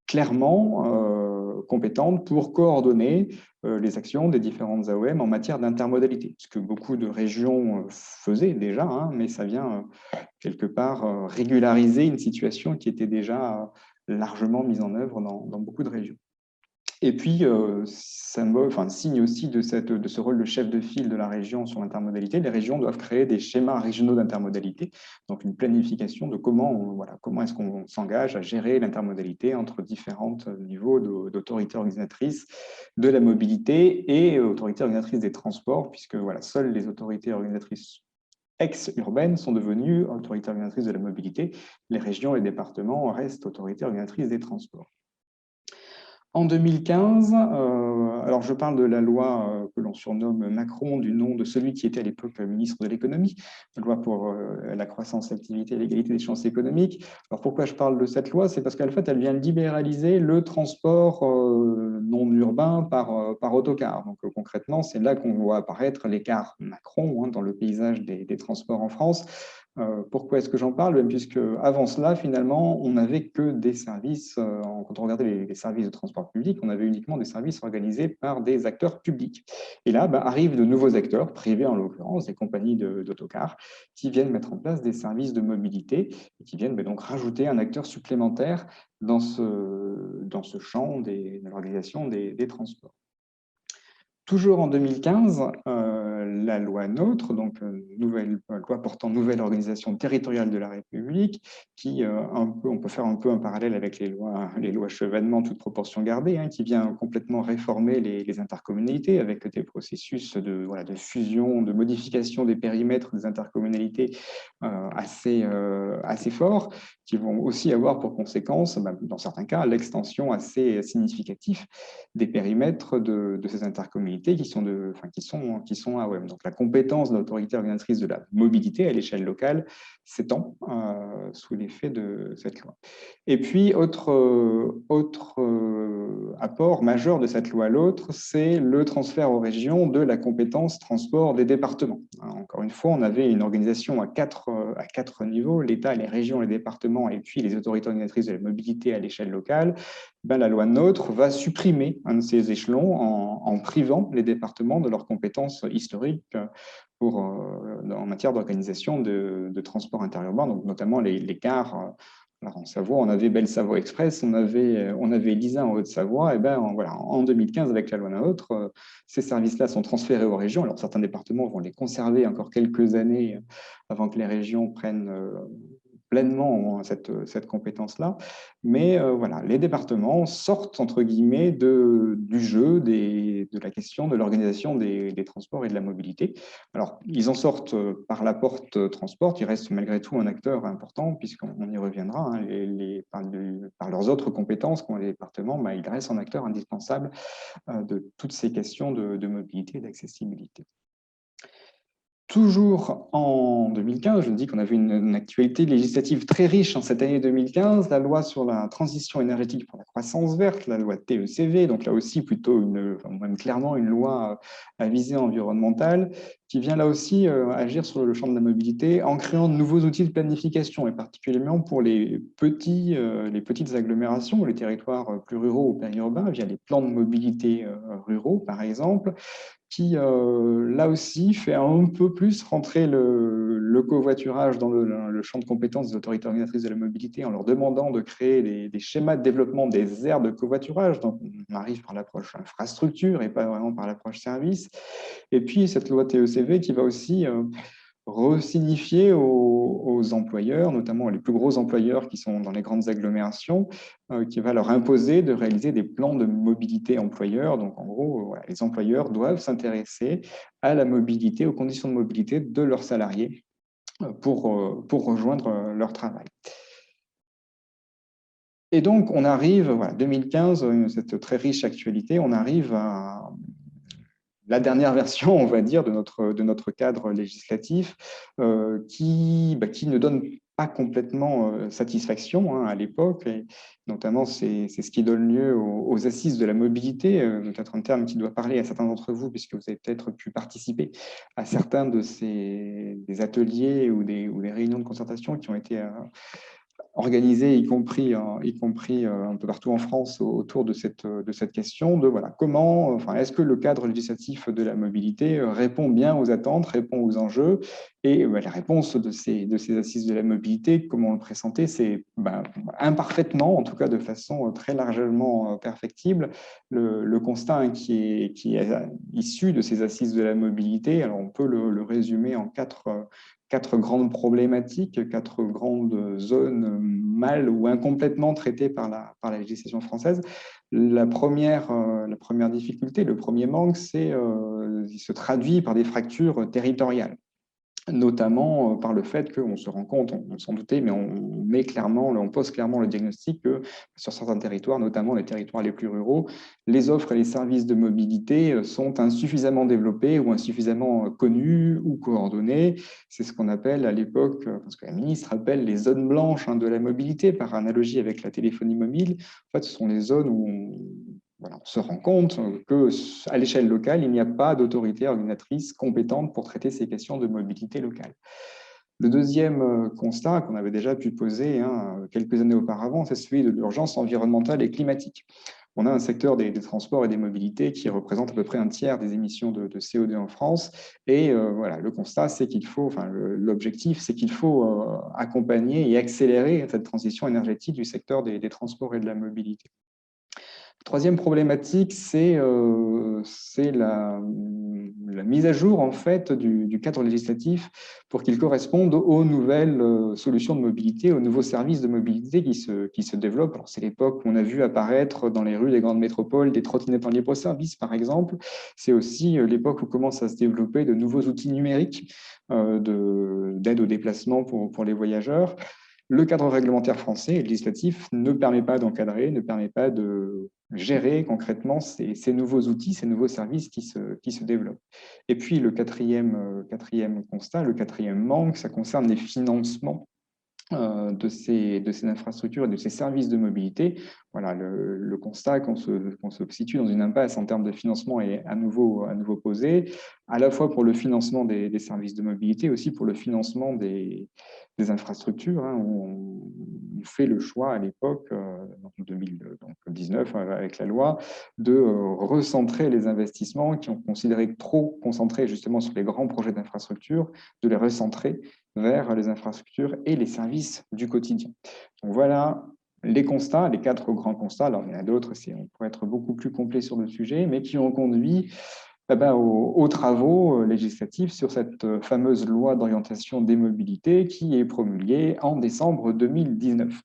clairement compétente pour coordonner les actions des différentes AOM en matière d'intermodalité, ce que beaucoup de régions faisaient déjà, mais ça vient quelque part régulariser une situation qui était déjà largement mise en œuvre dans beaucoup de régions. Et puis, signe aussi de ce rôle de chef de file de la région sur l'intermodalité, les régions doivent créer des schémas régionaux d'intermodalité, donc une planification de comment est-ce qu'on s'engage à gérer l'intermodalité entre différents niveaux d'autorités organisatrices de la mobilité et autorités organisatrices des transports, puisque seules les autorités organisatrices ex-urbaines sont devenues autorités organisatrices de la mobilité. Les régions et les départements restent autorités organisatrices des transports. En 2015, alors je parle de la loi que l'on surnomme Macron, du nom de celui qui était à l'époque ministre de l'économie, la loi pour la croissance, l'activité et l'égalité des chances économiques. Alors pourquoi je parle de cette loi? C'est parce qu'en fait, elle vient libéraliser le transport non urbain par autocar. Donc concrètement, c'est là qu'on voit apparaître l'écart Macron dans le paysage des transports en France. Pourquoi est-ce que j'en parle? Puisque avant cela, finalement, on n'avait que des services, quand on regardait les services de transport public, on avait uniquement des services organisés par des acteurs publics. Et là, arrivent de nouveaux acteurs, privés en l'occurrence, des compagnies d'autocars, qui viennent mettre en place des services de mobilité et qui viennent donc rajouter un acteur supplémentaire dans ce champ de l'organisation des transports. Toujours en 2015, la loi NOTRe, donc nouvelle loi portant nouvelle organisation territoriale de la République, qui on peut faire un peu un parallèle avec les lois Chevènement, toute proportion gardée, qui vient complètement réformer les intercommunalités avec des processus de fusion, de modification des périmètres des intercommunalités assez forts, qui vont aussi avoir pour conséquence, dans certains cas, l'extension assez significative des périmètres de ces intercommunalités qui sont AOM. Donc la compétence de l'autorité organisatrice de la mobilité à l'échelle locale s'étend sous l'effet de cette loi. Et puis, autre apport majeur de cette loi à l'autre, c'est le transfert aux régions de la compétence transport des départements. Encore une fois, on avait une organisation à quatre niveaux, l'État, les régions, les départements et puis les autorités organisatrices de la mobilité à l'échelle locale. La loi NOTRe va supprimer un de ces échelons en privant les départements de leurs compétences historiques en matière d'organisation de transport interurbain, donc notamment les gares. Alors en Savoie, on avait Belle-Savoie Express, on avait Lisa en Haute-Savoie. Et en 2015, avec la loi NOTRe, ces services-là sont transférés aux régions. Alors certains départements vont les conserver encore quelques années avant que les régions prennent pleinement cette compétence-là. Mais les départements sortent, entre guillemets, du jeu de la question de l'organisation des transports et de la mobilité. Alors, ils en sortent par la porte transport, ils restent malgré tout un acteur important, puisqu'on y reviendra, par leurs autres compétences qu'ont les départements, ils restent un acteur indispensable de toutes ces questions de mobilité et d'accessibilité. Toujours en 2015, je dis qu'on avait une actualité législative très riche en cette année 2015, la loi sur la transition énergétique pour la croissance verte, la loi TECV, donc là aussi plutôt même clairement une loi à visée environnementale, qui vient là aussi agir sur le champ de la mobilité en créant de nouveaux outils de planification, et particulièrement pour les petites agglomérations, les territoires plus ruraux ou périurbains, via les plans de mobilité ruraux, par exemple, qui, là aussi, fait un peu plus rentrer le covoiturage dans le champ de compétences des autorités organisatrices de la mobilité en leur demandant de créer des schémas de développement des aires de covoiturage. Donc, on arrive par l'approche infrastructure et pas vraiment par l'approche service. Et puis, cette loi TECV qui va aussi resignifier aux employeurs, notamment les plus gros employeurs qui sont dans les grandes agglomérations, qui va leur imposer de réaliser des plans de mobilité employeur. Donc, en gros, voilà, les employeurs doivent s'intéresser à la mobilité, aux conditions de mobilité de leurs salariés pour rejoindre leur travail. Et donc, on arrive, voilà, 2015, cette très riche actualité, on arrive à la dernière version, on va dire, de notre cadre législatif qui ne donne pas complètement satisfaction à l'époque. Et notamment, c'est ce qui donne lieu aux assises de la mobilité, peut-être un terme qui doit parler à certains d'entre vous, puisque vous avez peut-être pu participer à certains de des ateliers ou des réunions de concertation qui ont été organisés, y compris un peu partout en France, autour de cette question de voilà, comment, enfin, est-ce que le cadre législatif de la mobilité répond bien aux attentes, répond aux enjeux. Et la réponse de ces assises de la mobilité, comme on le pressentait, c'est imparfaitement, en tout cas de façon très largement perfectible, le constat qui est issu de ces assises de la mobilité. Alors on peut le résumer en quatre grandes problématiques, quatre grandes zones mal ou incomplètement traitées par la législation française. La première difficulté, le premier manque, il se traduit par des fractures territoriales, notamment par le fait qu'on se rend compte, on s'en doutait, mais on pose clairement le diagnostic que sur certains territoires, notamment les territoires les plus ruraux, les offres et les services de mobilité sont insuffisamment développés ou insuffisamment connus ou coordonnés. C'est ce qu'on appelle à l'époque, parce que la ministre appelle les zones blanches de la mobilité, par analogie avec la téléphonie mobile. En fait, ce sont les zones où on se rend compte qu'à l'échelle locale, il n'y a pas d'autorité organisatrice compétente pour traiter ces questions de mobilité locale. Le deuxième constat qu'on avait déjà pu poser quelques années auparavant, c'est celui de l'urgence environnementale et climatique. On a un secteur des transports et des mobilités qui représente à peu près un tiers des émissions de CO2 en France. Et le constat, c'est qu'il faut, l'objectif, c'est qu'il faut accompagner et accélérer cette transition énergétique du secteur des transports et de la mobilité. Troisième problématique, c'est la mise à jour en fait du cadre législatif pour qu'il corresponde aux nouvelles solutions de mobilité, aux nouveaux services de mobilité qui se développent. Alors, c'est l'époque où on a vu apparaître dans les rues des grandes métropoles des trottinettes en libre-service, par exemple. C'est aussi l'époque où commencent à se développer de nouveaux outils numériques d'aide au déplacement pour les voyageurs. Le cadre réglementaire français et législatif ne permet pas d'encadrer, ne permet pas de gérer concrètement ces nouveaux outils, ces nouveaux services qui se développent. Et puis le quatrième constat, le quatrième manque, ça concerne les financements de ces infrastructures et de ces services de mobilité. Voilà, le constat qu'on se situe dans une impasse en termes de financement est à nouveau posé, à la fois pour le financement des services de mobilité, aussi pour le financement des infrastructures. On fait le choix à l'époque, en 2019, avec la loi, de recentrer les investissements qui ont considéré trop concentrés justement sur les grands projets d'infrastructure, de les recentrer vers les infrastructures et les services du quotidien. Donc voilà les constats, les quatre grands constats. Alors il y en a d'autres, on pourrait être beaucoup plus complet sur le sujet, mais qui ont conduit aux travaux législatifs sur cette fameuse loi d'orientation des mobilités qui est promulguée en décembre 2019.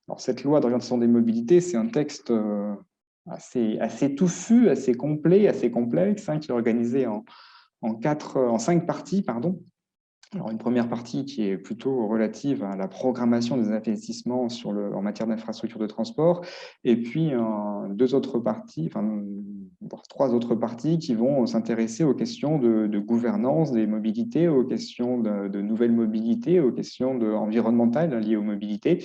Alors cette loi d'orientation des mobilités, c'est un texte assez touffu, assez complet, assez complexe, qui est organisé en 5 parties, pardon. Alors, une première partie qui est plutôt relative à la programmation des investissements en matière d'infrastructures de transport, et puis trois autres parties qui vont s'intéresser aux questions de gouvernance des mobilités, aux questions de nouvelles mobilités, aux questions environnementales liées aux mobilités.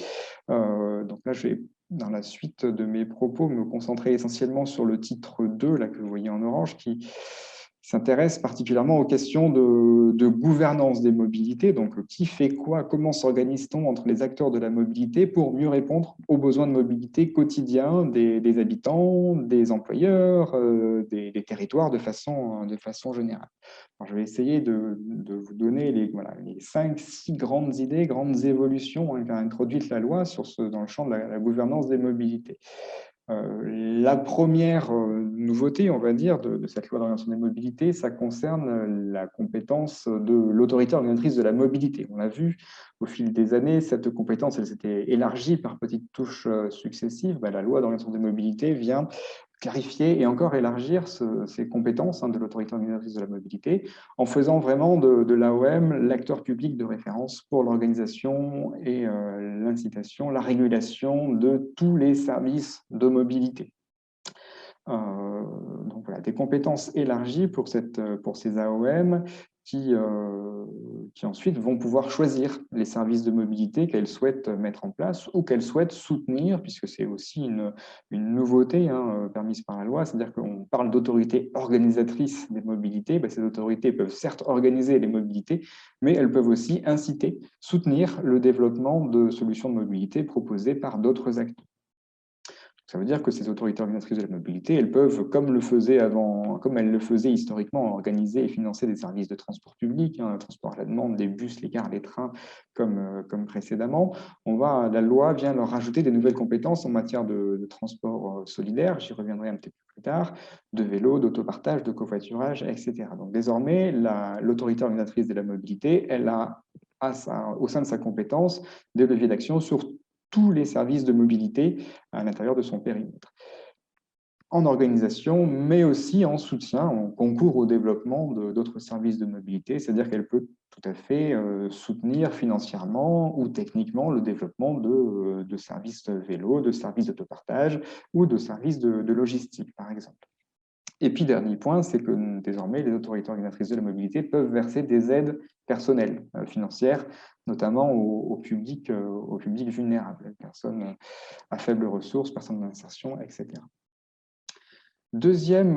Donc là, je vais, dans la suite de mes propos, me concentrer essentiellement sur le titre 2, là, que vous voyez en orange, qui s'intéresse particulièrement aux questions de gouvernance des mobilités. Donc, qui fait quoi? Comment s'organise-t-on entre les acteurs de la mobilité pour mieux répondre aux besoins de mobilité quotidiens des habitants, des employeurs, des territoires de façon générale? Alors, je vais essayer de vous donner les 5-6 grandes idées, grandes évolutions qu'a introduites la loi dans le champ de la gouvernance des mobilités. La première nouveauté, on va dire, de cette loi d'orientation des mobilités, ça concerne la compétence de l'autorité organisatrice de la mobilité. On l'a vu au fil des années, cette compétence, elle s'était élargie par petites touches successives. La loi d'orientation des mobilités vient clarifier et encore élargir ces compétences de l'autorité organisatrice de la mobilité en faisant vraiment de l'AOM l'acteur public de référence pour l'organisation et l'incitation, la régulation de tous les services de mobilité. Donc voilà, des compétences élargies pour ces AOM qui ensuite vont pouvoir choisir les services de mobilité qu'elles souhaitent mettre en place ou qu'elles souhaitent soutenir, puisque c'est aussi une nouveauté permise par la loi, c'est-à-dire qu'on parle d'autorités organisatrices des mobilités. Ces autorités peuvent certes organiser les mobilités, mais elles peuvent aussi inciter, soutenir le développement de solutions de mobilité proposées par d'autres acteurs. Ça veut dire que ces autorités organisatrices de la mobilité, elles peuvent, comme elles le faisaient historiquement, organiser et financer des services de transport public, le transport à la demande, des bus, les gares, les trains, comme précédemment. La loi vient leur rajouter des nouvelles compétences en matière de transport solidaire, j'y reviendrai un petit peu plus tard, de vélo, d'autopartage, de covoiturage, etc. Donc désormais, l'autorité organisatrice de la mobilité, elle a au sein de sa compétence des leviers d'action sur tous les services de mobilité à l'intérieur de son périmètre, en organisation, mais aussi en soutien, en concours au développement d'autres services de mobilité, c'est-à-dire qu'elle peut tout à fait soutenir financièrement ou techniquement le développement de services de vélo, de services d'autopartage ou de services de logistique, par exemple. Et puis, dernier point, c'est que désormais, les autorités organisatrices de la mobilité peuvent verser des aides personnelles, financières, notamment au public vulnérable, personnes à faibles ressources, personnes d'insertion, etc. Deuxième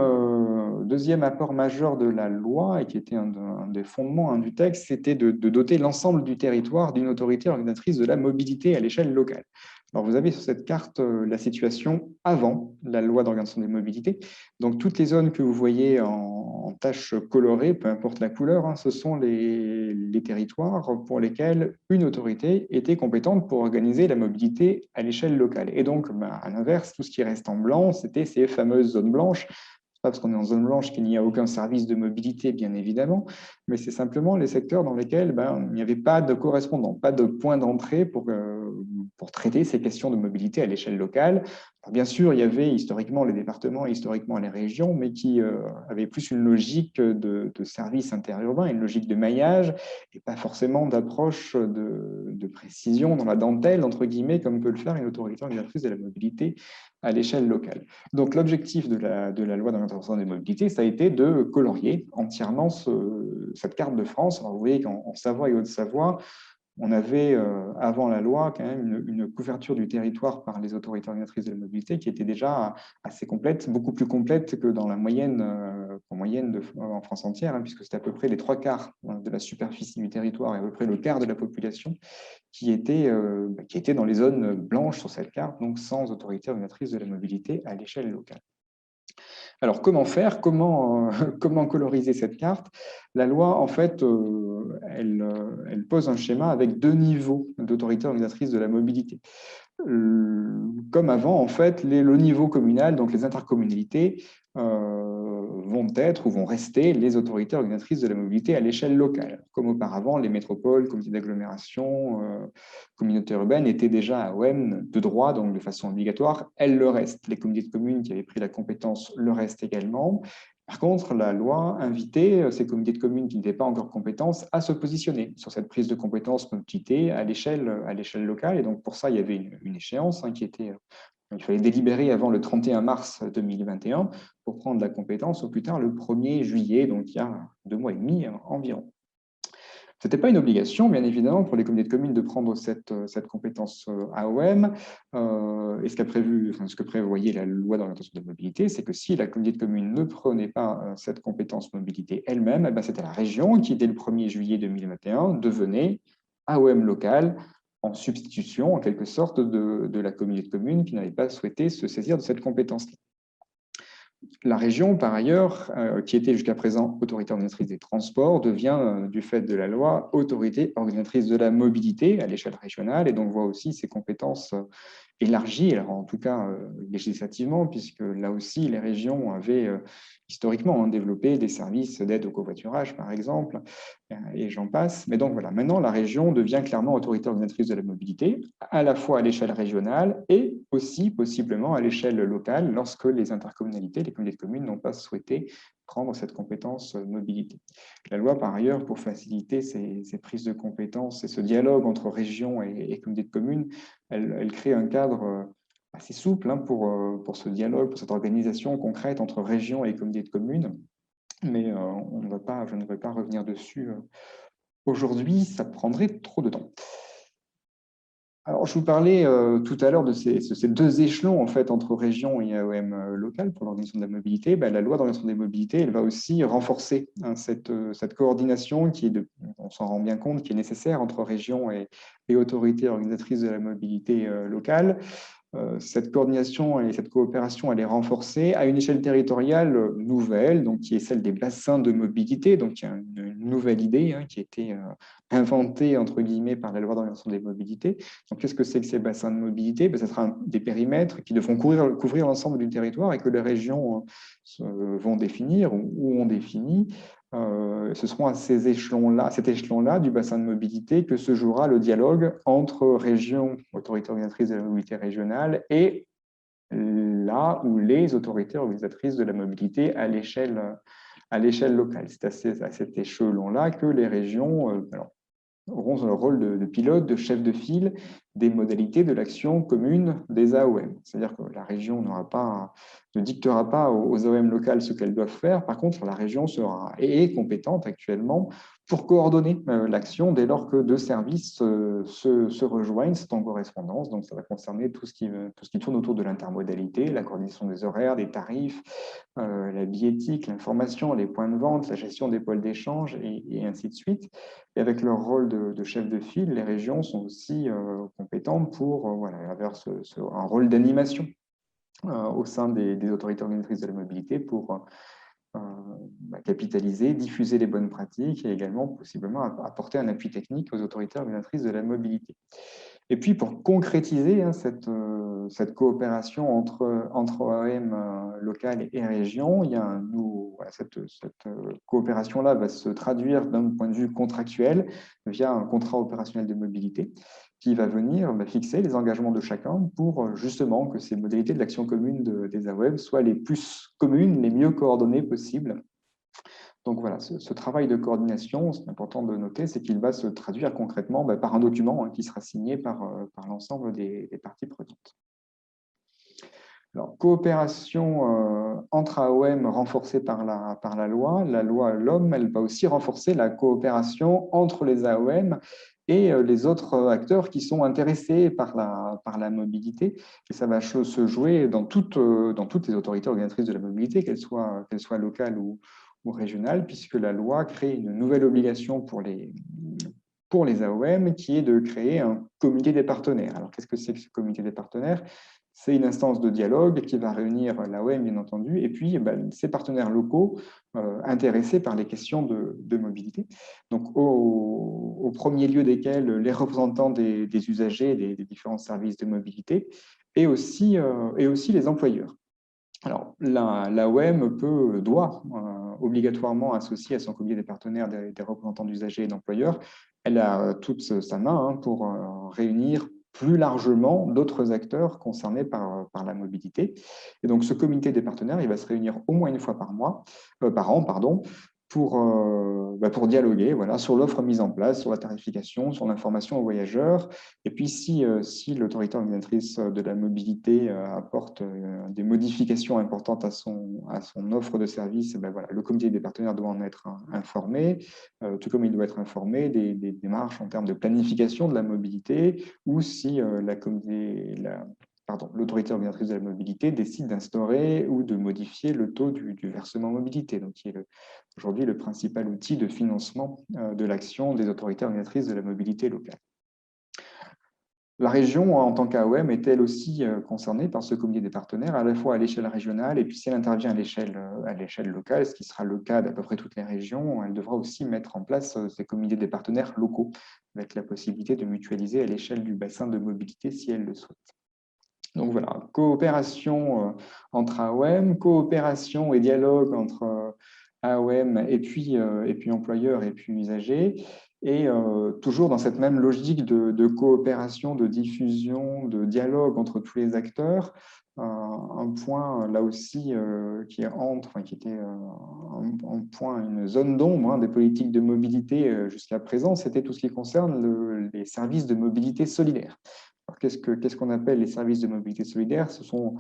apport majeur de la loi, et qui était un des fondements du texte, c'était de doter l'ensemble du territoire d'une autorité organisatrice de la mobilité à l'échelle locale. Alors, vous avez sur cette carte la situation avant la loi d'organisation des mobilités. Donc, toutes les zones que vous voyez en taches colorées, peu importe la couleur, ce sont les territoires pour lesquels une autorité était compétente pour organiser la mobilité à l'échelle locale. Et donc, à l'inverse, tout ce qui reste en blanc, c'était ces fameuses zones blanches. Ce n'est pas parce qu'on est en zone blanche qu'il n'y a aucun service de mobilité, bien évidemment, mais c'est simplement les secteurs dans lesquels il n'y avait pas de correspondant, pas de point d'entrée pour traiter ces questions de mobilité à l'échelle locale. Alors, bien sûr, il y avait historiquement les départements et historiquement les régions, mais qui avaient plus une logique de service interurbain, une logique de maillage, et pas forcément d'approche de précision dans la dentelle, entre guillemets, comme peut le faire une autorité organisatrice de la mobilité à l'échelle locale. Donc, l'objectif de la loi d'orientation des mobilités, ça a été de colorier entièrement cette carte de France. Alors, vous voyez qu'en Savoie et Haute-Savoie, on avait, avant la loi, quand même une couverture du territoire par les autorités organisatrices de la mobilité qui était déjà assez complète, beaucoup plus complète que dans la moyenne, en France entière, puisque c'était à peu près les 3/4 de la superficie du territoire et à peu près le quart de la population qui était dans les zones blanches sur cette carte, donc sans autorité organisatrice de la mobilité à l'échelle locale. Alors, comment faire? Comment coloriser cette carte? La loi, en fait, elle pose un schéma avec 2 niveaux d'autorité organisatrice de la mobilité. Comme avant, en fait, le niveau communal, donc les intercommunalités, vont être ou vont rester les autorités organisatrices de la mobilité à l'échelle locale. Comme auparavant, les métropoles, comités d'agglomération, communautés urbaines étaient déjà AOM de droit, donc de façon obligatoire. Elles le restent. Les comités de communes qui avaient pris la compétence le restent également. Par contre, la loi invitait ces comités de communes qui n'étaient pas encore compétents à se positionner sur cette prise de compétence mobilité à l'échelle locale. Et donc, pour ça, il y avait une échéance qui était... Il fallait délibérer avant le 31 mars 2021 pour prendre la compétence au plus tard le 1er juillet, donc il y a 2 mois et demi environ. Ce n'était pas une obligation, bien évidemment, pour les comités de communes de prendre cette compétence AOM. Et ce que prévoyait la loi d'orientation de la mobilité, c'est que si la communauté de communes ne prenait pas cette compétence mobilité elle-même, c'était la région qui, dès le 1er juillet 2021, devenait AOM locale, en substitution, en quelque sorte, de la communauté de communes qui n'avait pas souhaité se saisir de cette compétence-là. La région, par ailleurs, qui était jusqu'à présent autorité organisatrice des transports, devient, du fait de la loi, autorité organisatrice de la mobilité à l'échelle régionale, et donc voit aussi ses compétences élargie, alors en tout cas législativement, puisque là aussi, les régions avaient historiquement développé des services d'aide au covoiturage, par exemple, et j'en passe. Mais donc voilà, maintenant, la région devient clairement autorité organisatrice de la mobilité, à la fois à l'échelle régionale et aussi possiblement à l'échelle locale, lorsque les intercommunalités, les communautés de communes n'ont pas souhaité prendre cette compétence mobilité. La loi, par ailleurs, pour faciliter ces prises de compétences et ce dialogue entre régions et communautés de communes, elle crée un cadre assez souple pour ce dialogue, pour cette organisation concrète entre régions et communautés de communes. Mais je ne vais pas revenir dessus aujourd'hui, ça prendrait trop de temps. Alors, je vous parlais tout à l'heure de ces deux échelons en fait, entre région et AOM locale pour l'organisation de la mobilité. Ben, la loi d'organisation des mobilités, elle va aussi renforcer cette coordination qui est, on s'en rend bien compte, qui est nécessaire entre région et autorités organisatrices de la mobilité locale. Cette coordination et cette coopération, elle est renforcée à une échelle territoriale nouvelle, donc qui est celle des bassins de mobilité. Donc, il y a une nouvelle idée qui a été inventée, entre guillemets, par la loi d'organisation des mobilités. Donc, qu'est-ce que c'est que ces bassins de mobilité? Ce sera des périmètres qui devront couvrir l'ensemble du territoire et que les régions vont définir ou ont défini. Ce seront à cet échelon-là du bassin de mobilité que se jouera le dialogue entre régions, autorités organisatrices de la mobilité régionale, et là où les autorités organisatrices de la mobilité à l'échelle locale. C'est à cet échelon-là que les régions auront le rôle de pilote, de chef de file des modalités de l'action commune des AOM. C'est-à-dire que la région ne dictera pas aux AOM locales ce qu'elles doivent faire. Par contre, la région est compétente actuellement pour coordonner l'action dès lors que deux services se rejoignent. C'est en correspondance, donc ça va concerner tout ce qui tourne autour de l'intermodalité, la coordination des horaires, des tarifs, la billettique, l'information, les points de vente, la gestion des pôles d'échange et ainsi de suite. Et avec leur rôle de chef de file, les régions sont aussi compétentes pour avoir un rôle d'animation au sein des autorités organisatrices de la mobilité pour capitaliser, diffuser les bonnes pratiques et également possiblement apporter un appui technique aux autorités organisatrices de la mobilité. Et puis, pour concrétiser cette coopération entre AOM locales et régions, cette coopération-là va se traduire d'un point de vue contractuel via un contrat opérationnel de mobilité qui va venir fixer les engagements de chacun pour justement que ces modalités de l'action commune des AOM soient les plus communes, les mieux coordonnées possibles. Donc voilà, ce travail de coordination, c'est important de noter, c'est qu'il va se traduire concrètement par un document qui sera signé par l'ensemble des parties prenantes. Alors, coopération entre AOM renforcée par la loi LOM, elle va aussi renforcer la coopération entre les AOM et les autres acteurs qui sont intéressés par la mobilité. Et ça va se jouer dans toutes les autorités organisatrices de la mobilité, qu'elles soient locales ou régionales, puisque la loi crée une nouvelle obligation pour les AOM, qui est de créer un comité des partenaires. Alors, qu'est-ce que c'est que ce comité des partenaires? C'est une instance de dialogue qui va réunir l'AOM, bien entendu, et puis ses partenaires locaux intéressés par les questions de mobilité. Donc, au premier lieu desquels les représentants des usagers des différents services de mobilité et aussi les employeurs. Alors, l'AOM doit obligatoirement associer à son comité des partenaires des représentants d'usagers et d'employeurs. Elle a toute sa main pour réunir plus largement d'autres acteurs concernés par la mobilité. Et donc, ce comité des partenaires, il va se réunir au moins une fois par an, pour dialoguer sur l'offre mise en place, sur la tarification, sur l'information aux voyageurs. Et puis, si l'autorité organisatrice de la mobilité apporte des modifications importantes à son offre de service, le comité des partenaires doit en être informé, tout comme il doit être informé des démarches en termes de planification de la mobilité, ou si l'autorité organisatrice de la mobilité décide d'instaurer ou de modifier le taux du versement mobilité, donc qui est aujourd'hui le principal outil de financement de l'action des autorités organisatrices de la mobilité locale. La région, en tant qu'AOM, est elle aussi concernée par ce comité des partenaires, à la fois à l'échelle régionale, et puis si elle intervient à l'échelle locale, ce qui sera le cas d'à peu près toutes les régions, elle devra aussi mettre en place ces comités des partenaires locaux, avec la possibilité de mutualiser à l'échelle du bassin de mobilité si elle le souhaite. Donc voilà, coopération entre AOM, coopération et dialogue entre AOM et puis employeurs et puis usagers, et toujours dans cette même logique de coopération, de diffusion, de dialogue entre tous les acteurs. Un point là aussi qui était un point, une zone d'ombre des politiques de mobilité jusqu'à présent, c'était tout ce qui concerne les services de mobilité solidaire. Qu'est-ce qu'on appelle les services de mobilité solidaire? Ce sont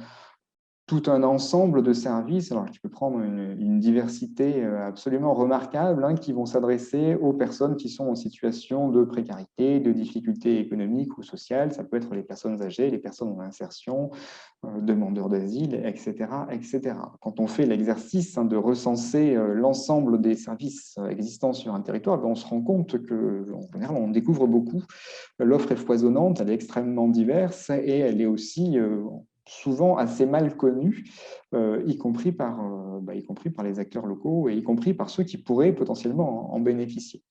tout un ensemble de services, alors qui peut prendre une diversité absolument remarquable, qui vont s'adresser aux personnes qui sont en situation de précarité, de difficultés économiques ou sociales. Ça peut être les personnes âgées, les personnes en insertion, demandeurs d'asile, etc., etc. Quand on fait l'exercice de recenser l'ensemble des services existants sur un territoire, on se rend compte qu'en général, on découvre beaucoup. L'offre est foisonnante, elle est extrêmement diverse et elle est aussi souvent assez mal connue, y compris par les acteurs locaux et y compris par ceux qui pourraient potentiellement en bénéficier.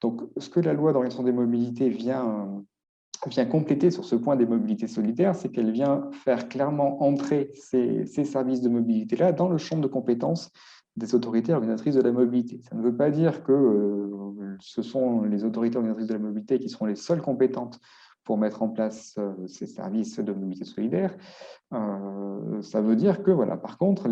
Donc, ce que la loi d'orientation des mobilités vient compléter sur ce point des mobilités solidaires, c'est qu'elle vient faire clairement entrer ces services de mobilité-là dans le champ de compétences des autorités organisatrices de la mobilité. Ça ne veut pas dire que ce sont les autorités organisatrices de la mobilité qui seront les seules compétentes pour mettre en place ces services de mobilité solidaire. Ça veut dire que, voilà, par contre,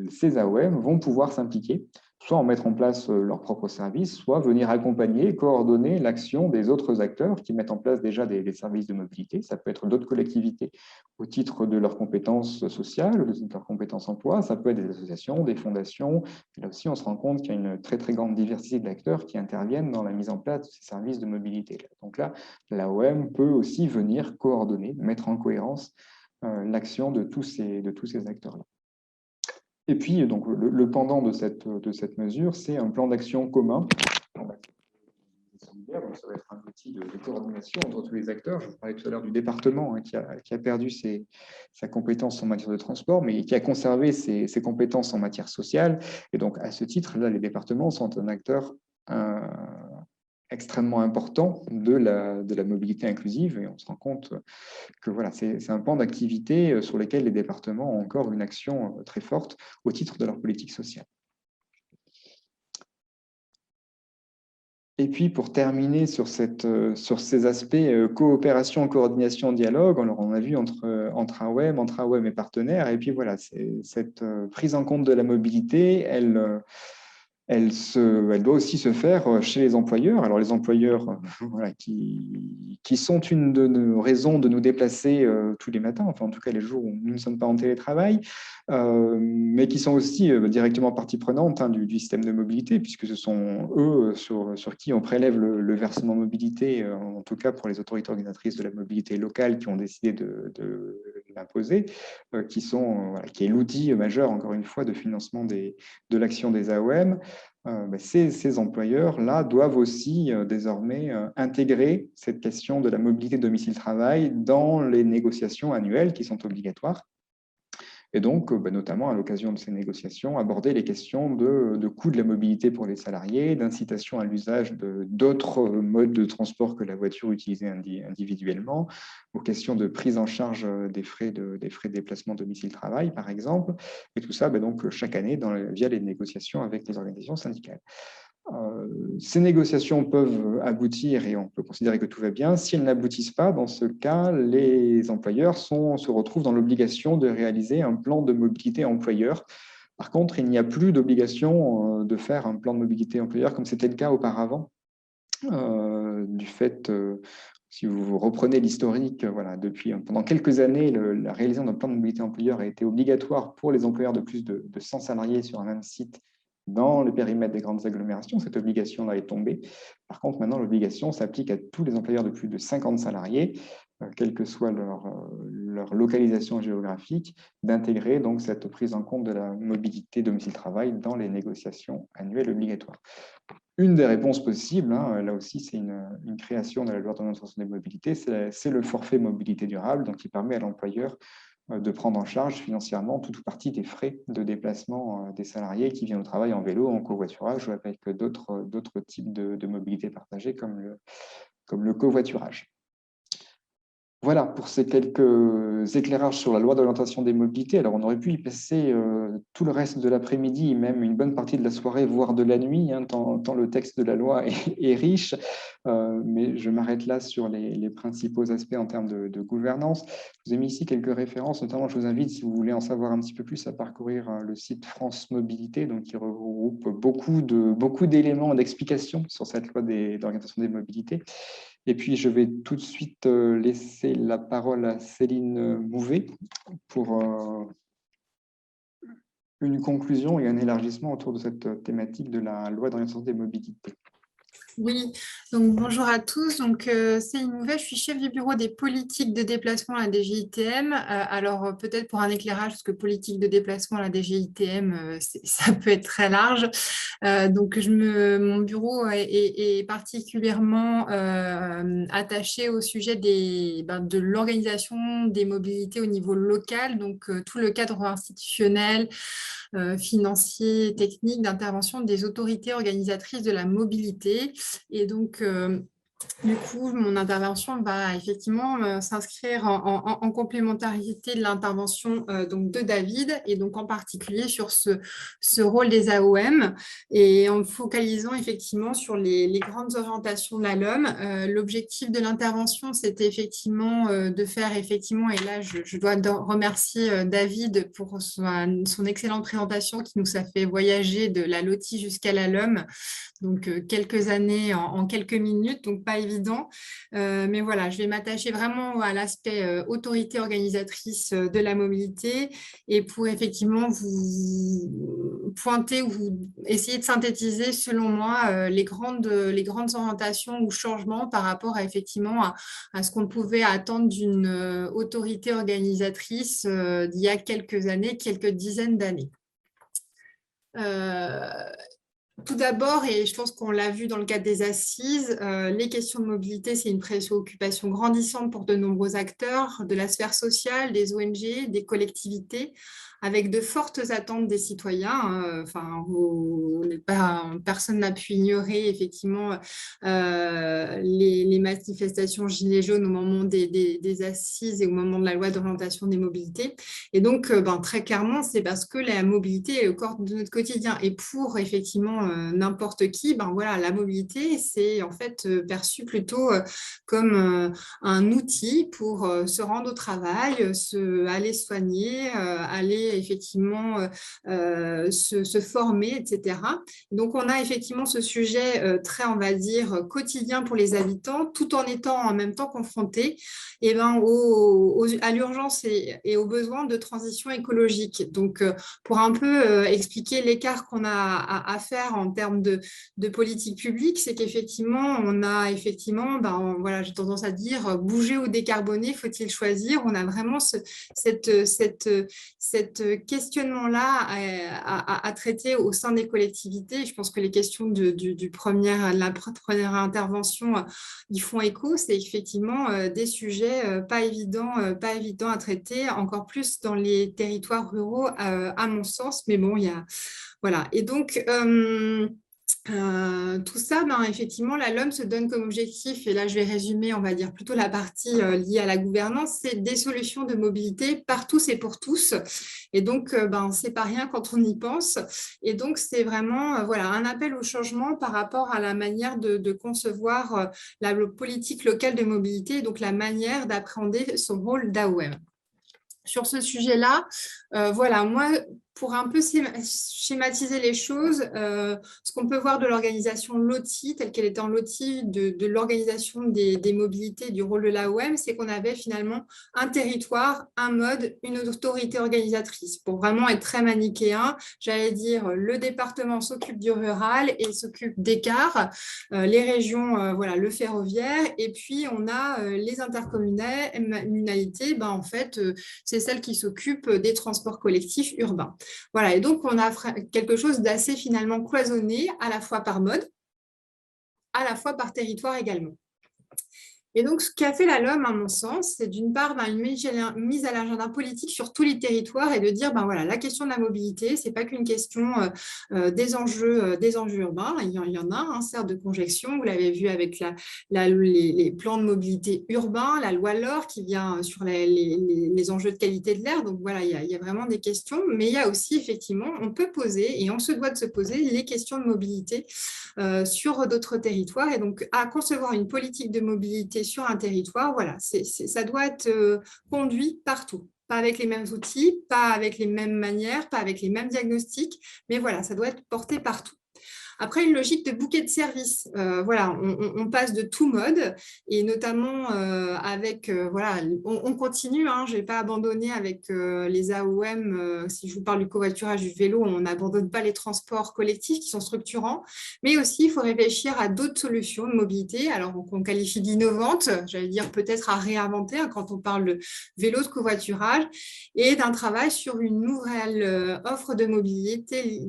ces AOM vont pouvoir s'impliquer, soit en mettre en place leurs propres services, soit venir accompagner, coordonner l'action des autres acteurs qui mettent en place déjà des services de mobilité. Ça peut être d'autres collectivités au titre de leurs compétences sociales, de leurs compétences emploi. Ça peut être des associations, des fondations. Et là aussi, on se rend compte qu'il y a une très, très grande diversité d'acteurs qui interviennent dans la mise en place de ces services de mobilité. Donc là, l'AOM peut aussi venir coordonner, mettre en cohérence l'action de tous ces acteurs-là. Et puis, donc, le pendant de cette mesure, c'est un plan d'action commun. Donc, ça va être un outil de coordination entre tous les acteurs. Je vous parlais tout à l'heure du département qui a perdu sa compétence en matière de transport, mais qui a conservé ses compétences en matière sociale. Et donc, à ce titre, là, les départements sont un acteur extrêmement important de la mobilité inclusive, et on se rend compte que voilà, c'est un pan d'activité sur lequel les départements ont encore une action très forte au titre de leur politique sociale. Et puis, pour terminer sur ces aspects coopération, coordination, dialogue, alors on a vu entre AOM et partenaires, et puis voilà, cette prise en compte de la mobilité, elle doit aussi se faire chez les employeurs. Alors, les employeurs voilà, qui sont une de nos raisons de nous déplacer tous les matins, enfin en tout cas les jours où nous ne sommes pas en télétravail, mais qui sont aussi directement partie prenante du système de mobilité, puisque ce sont eux sur qui on prélève le versement mobilité, en tout cas pour les autorités organisatrices de la mobilité locale qui ont décidé de l'imposer, qui est l'outil majeur, encore une fois, de financement de l'action des AOM. Ces employeurs-là doivent aussi désormais intégrer cette question de la mobilité domicile-travail dans les négociations annuelles qui sont obligatoires. Et donc, notamment à l'occasion de ces négociations, aborder les questions de coût de la mobilité pour les salariés, d'incitation à l'usage d'autres modes de transport que la voiture utilisée individuellement, aux questions de prise en charge des frais de déplacement domicile-travail, par exemple, et tout ça donc, chaque année via les négociations avec les organisations syndicales. Ces négociations peuvent aboutir et on peut considérer que tout va bien. Si elles n'aboutissent pas, dans ce cas, les employeurs se retrouvent dans l'obligation de réaliser un plan de mobilité employeur. Par contre, il n'y a plus d'obligation de faire un plan de mobilité employeur comme c'était le cas auparavant, du fait, si vous reprenez l'historique, voilà, pendant quelques années, la réalisation d'un plan de mobilité employeur a été obligatoire pour les employeurs de plus de 100 salariés sur un même site dans le périmètre des grandes agglomérations. Cette obligation-là est tombée. Par contre, maintenant, l'obligation s'applique à tous les employeurs de plus de 50 salariés, quelle que soit leur localisation géographique, d'intégrer donc cette prise en compte de la mobilité domicile-travail dans les négociations annuelles obligatoires. Une des réponses possibles, là aussi c'est une création de la loi d'orientation des mobilités, c'est le forfait mobilité durable, donc qui permet à l'employeur de prendre en charge financièrement toute ou partie des frais de déplacement des salariés qui viennent au travail en vélo, en covoiturage ou avec d'autres types de mobilité partagée comme le covoiturage. Voilà pour ces quelques éclairages sur la loi d'orientation des mobilités. Alors, on aurait pu y passer tout le reste de l'après-midi, et même une bonne partie de la soirée, voire de la nuit, hein, tant le texte de la loi est riche. Mais je m'arrête là sur les principaux aspects en termes de gouvernance. Je vous ai mis ici quelques références, notamment je vous invite, si vous voulez en savoir un petit peu plus, à parcourir le site France Mobilité, donc qui regroupe beaucoup d'éléments d'explication sur cette loi d'orientation des mobilités. Et puis, je vais tout de suite laisser la parole à Céline Mouvet pour une conclusion et un élargissement autour de cette thématique de la loi d'orientation des mobilités. Oui, donc bonjour à tous. Donc, Céline Mouvet, je suis chef du bureau des politiques de déplacement à la DGITM. Alors, peut-être pour un éclairage, parce que politique de déplacement à la DGITM, ça peut être très large. Donc, mon bureau est particulièrement attaché au sujet de l'organisation des mobilités au niveau local, donc tout le cadre institutionnel, financier, technique d'intervention des autorités organisatrices de la mobilité. Et donc, du coup, mon intervention va effectivement s'inscrire en complémentarité de l'intervention donc de David, et donc en particulier sur ce rôle des AOM, et en focalisant effectivement sur les grandes orientations de la LOM. L'objectif de l'intervention, c'était effectivement de faire effectivement, et là je dois remercier David pour son excellente présentation qui nous a fait voyager de la LOTI jusqu'à la LOM, donc quelques années en quelques minutes, donc pas évident. Mais voilà, je vais m'attacher vraiment à l'aspect autorité organisatrice de la mobilité, et pour effectivement vous pointer ou essayer de synthétiser, selon moi, les grandes orientations ou changements par rapport à effectivement à ce qu'on pouvait attendre d'une autorité organisatrice d'il y a quelques années, quelques dizaines d'années. Tout d'abord, et je pense qu'on l'a vu dans le cadre des assises, les questions de mobilité, c'est une préoccupation grandissante pour de nombreux acteurs de la sphère sociale, des ONG, des collectivités, avec de fortes attentes des citoyens. Enfin, personne n'a pu ignorer effectivement les manifestations gilets jaunes au moment des assises et au moment de la loi d'orientation des mobilités. Et donc, très clairement, c'est parce que la mobilité est au cœur de notre quotidien. Et pour effectivement n'importe qui, voilà, la mobilité, c'est en fait perçu plutôt comme un outil pour se rendre au travail, aller soigner, aller effectivement se former, etc. Donc, on a effectivement ce sujet très, on va dire, quotidien pour les habitants, tout en étant en même temps confrontés à l'urgence et aux besoins de transition écologique. Donc, pour un peu expliquer l'écart qu'on a à faire en termes de politique publique, c'est qu'effectivement, on a effectivement, voilà, j'ai tendance à dire, bouger ou décarboner, faut-il choisir? On a vraiment cette questionnement-là à traiter au sein des collectivités. Je pense que les questions de la première intervention y font écho. C'est effectivement des sujets pas évidents à traiter, encore plus dans les territoires ruraux, à mon sens. Mais bon, voilà. Et donc, tout ça, effectivement, la LOM se donne comme objectif, et là je vais résumer, on va dire plutôt la partie liée à la gouvernance, c'est des solutions de mobilité par tous et pour tous. Et donc, c'est pas rien quand on y pense. Et donc, c'est vraiment voilà, un appel au changement par rapport à la manière de concevoir la politique locale de mobilité, donc la manière d'appréhender son rôle d'AOM. Sur ce sujet-là, voilà, moi, pour un peu schématiser les choses, ce qu'on peut voir de l'organisation LOTI, telle qu'elle était en LOTI, de l'organisation des mobilités, du rôle de l'AOM, c'est qu'on avait finalement un territoire, un mode, une autorité organisatrice. Pour vraiment être très manichéen, j'allais dire le département s'occupe du rural et s'occupe des cars, les régions, voilà, le ferroviaire, et puis on a les intercommunalités, en fait, c'est celles qui s'occupent des transports collectifs urbains. Voilà, et donc on a quelque chose d'assez finalement cloisonné, à la fois par mode, à la fois par territoire également. Et donc, ce qu'a fait la LOM, à mon sens, c'est d'une part une mise à l'agenda politique sur tous les territoires et de dire, voilà, la question de la mobilité, ce n'est pas qu'une question des enjeux urbains. Il y en a, certes, de conjonction. Vous l'avez vu avec les plans de mobilité urbains, la loi LOR qui vient sur les enjeux de qualité de l'air. Donc, voilà, il y a vraiment des questions. Mais il y a aussi, effectivement, on peut poser et on se doit de se poser les questions de mobilité sur d'autres territoires. Et donc, à concevoir une politique de mobilité sur un territoire, voilà, ça doit être conduit partout. Pas avec les mêmes outils, pas avec les mêmes manières, pas avec les mêmes diagnostics, mais voilà, ça doit être porté partout. Après, une logique de bouquet de services. Voilà, on passe de tout mode et notamment avec, voilà, on continue, je ne vais pas abandonner avec les AOM. Si je vous parle du covoiturage, du vélo, on n'abandonne pas les transports collectifs qui sont structurants, mais aussi il faut réfléchir à d'autres solutions de mobilité, alors qu'on qualifie d'innovantes, j'allais dire peut-être à réinventer quand on parle de vélo, de covoiturage, et d'un travail sur une nouvelle offre de mobilité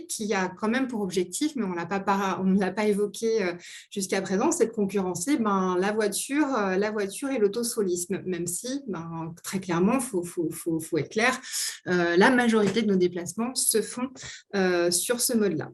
qui a quand même pour objectif, mais on ne l'a pas évoqué jusqu'à présent, c'est de concurrencer la voiture et l'autosolisme, même si, très clairement, faut être clair, la majorité de nos déplacements se font sur ce mode-là.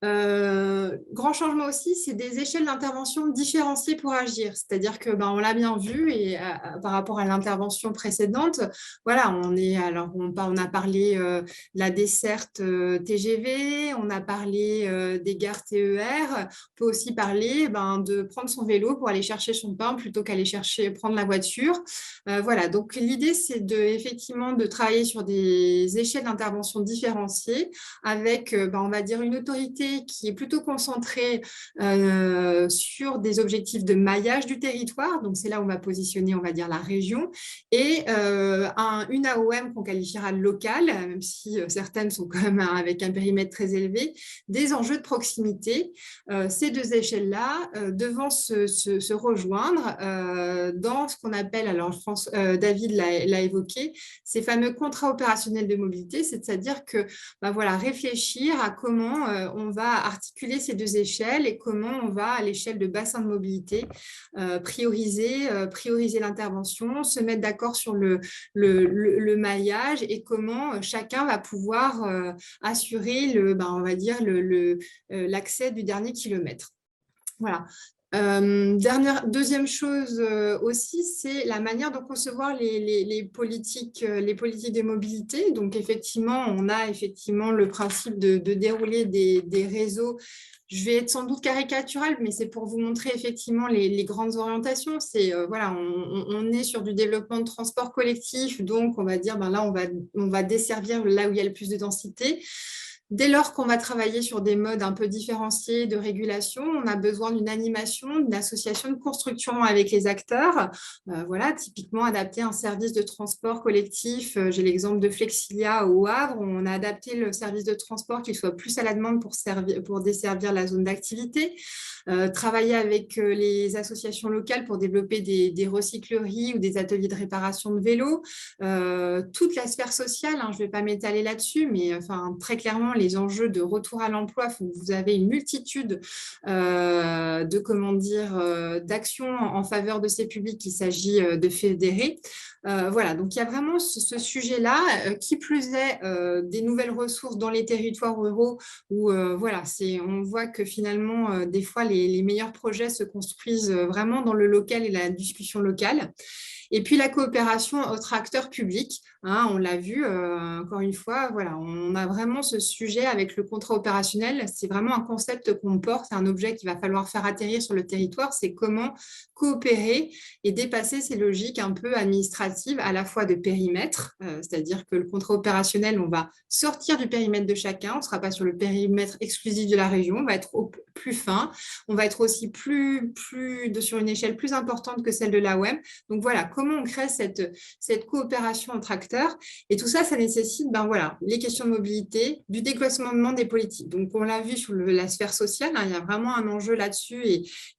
Grand changement aussi, c'est des échelles d'intervention différenciées pour agir, c'est-à-dire que on l'a bien vu et par rapport à l'intervention précédente, voilà, on a parlé de la desserte TGV, on a parlé des gares TER, on peut aussi parler de prendre son vélo pour aller chercher son pain plutôt qu'aller prendre la voiture. Voilà, donc l'idée c'est effectivement de travailler sur des échelles d'intervention différenciées avec, on va dire, une autorité qui est plutôt concentrée sur des objectifs de maillage du territoire, donc c'est là où on va positionner, on va dire, la région, et une AOM qu'on qualifiera de locale, même si certaines sont quand même avec un périmètre très élevé, des enjeux de proximité. Ces deux échelles-là devant se rejoindre dans ce qu'on appelle, alors David l'a évoqué, ces fameux contrats opérationnels de mobilité, c'est-à-dire que voilà, réfléchir à comment on va articuler ces deux échelles et comment on va, à l'échelle de bassin de mobilité, prioriser l'intervention, se mettre d'accord sur le maillage et comment chacun va pouvoir assurer on va dire l'accès du dernier kilomètre. Voilà. Deuxième chose aussi, c'est la manière de concevoir les politiques de mobilité. Donc, effectivement, on a le principe de dérouler des réseaux. Je vais être sans doute caricaturale, mais c'est pour vous montrer effectivement les grandes orientations. C'est voilà, on est sur du développement de transport collectif, donc on va dire là on va desservir là où il y a le plus de densité. Dès lors qu'on va travailler sur des modes un peu différenciés de régulation, on a besoin d'une animation, d'une association de construction avec les acteurs. Voilà, typiquement adapter un service de transport collectif. J'ai l'exemple de Flexilia au Havre. On a adapté le service de transport qu'il soit plus à la demande pour desservir la zone d'activité. Travailler avec les associations locales pour développer des recycleries ou des ateliers de réparation de vélos. Toute la sphère sociale, je ne vais pas m'étaler là-dessus, mais très clairement, les enjeux de retour à l'emploi, vous avez une multitude d'actions en faveur de ces publics qu'il s'agit de fédérer. Voilà, donc il y a vraiment ce sujet-là, qui plus est des nouvelles ressources dans les territoires ruraux où voilà, on voit que finalement, des fois, les meilleurs projets se construisent vraiment dans le local et la discussion locale. Et puis la coopération entre acteurs publics, on l'a vu encore une fois, voilà, on a vraiment ce sujet avec le contrat opérationnel, c'est vraiment un concept qu'on porte, c'est un objet qu'il va falloir faire atterrir sur le territoire, c'est comment coopérer et dépasser ces logiques un peu administratives à la fois de périmètre, c'est-à-dire que le contrat opérationnel, on va sortir du périmètre de chacun, on ne sera pas sur le périmètre exclusif de la région, on va être plus fin, on va être aussi sur une échelle plus importante que celle de l'AOM. Donc voilà, comment on crée cette coopération entre acteurs. Et tout ça, ça nécessite voilà, les questions de mobilité, du décloisonnement des politiques. Donc on l'a vu sur la sphère sociale, il y a vraiment un enjeu là-dessus.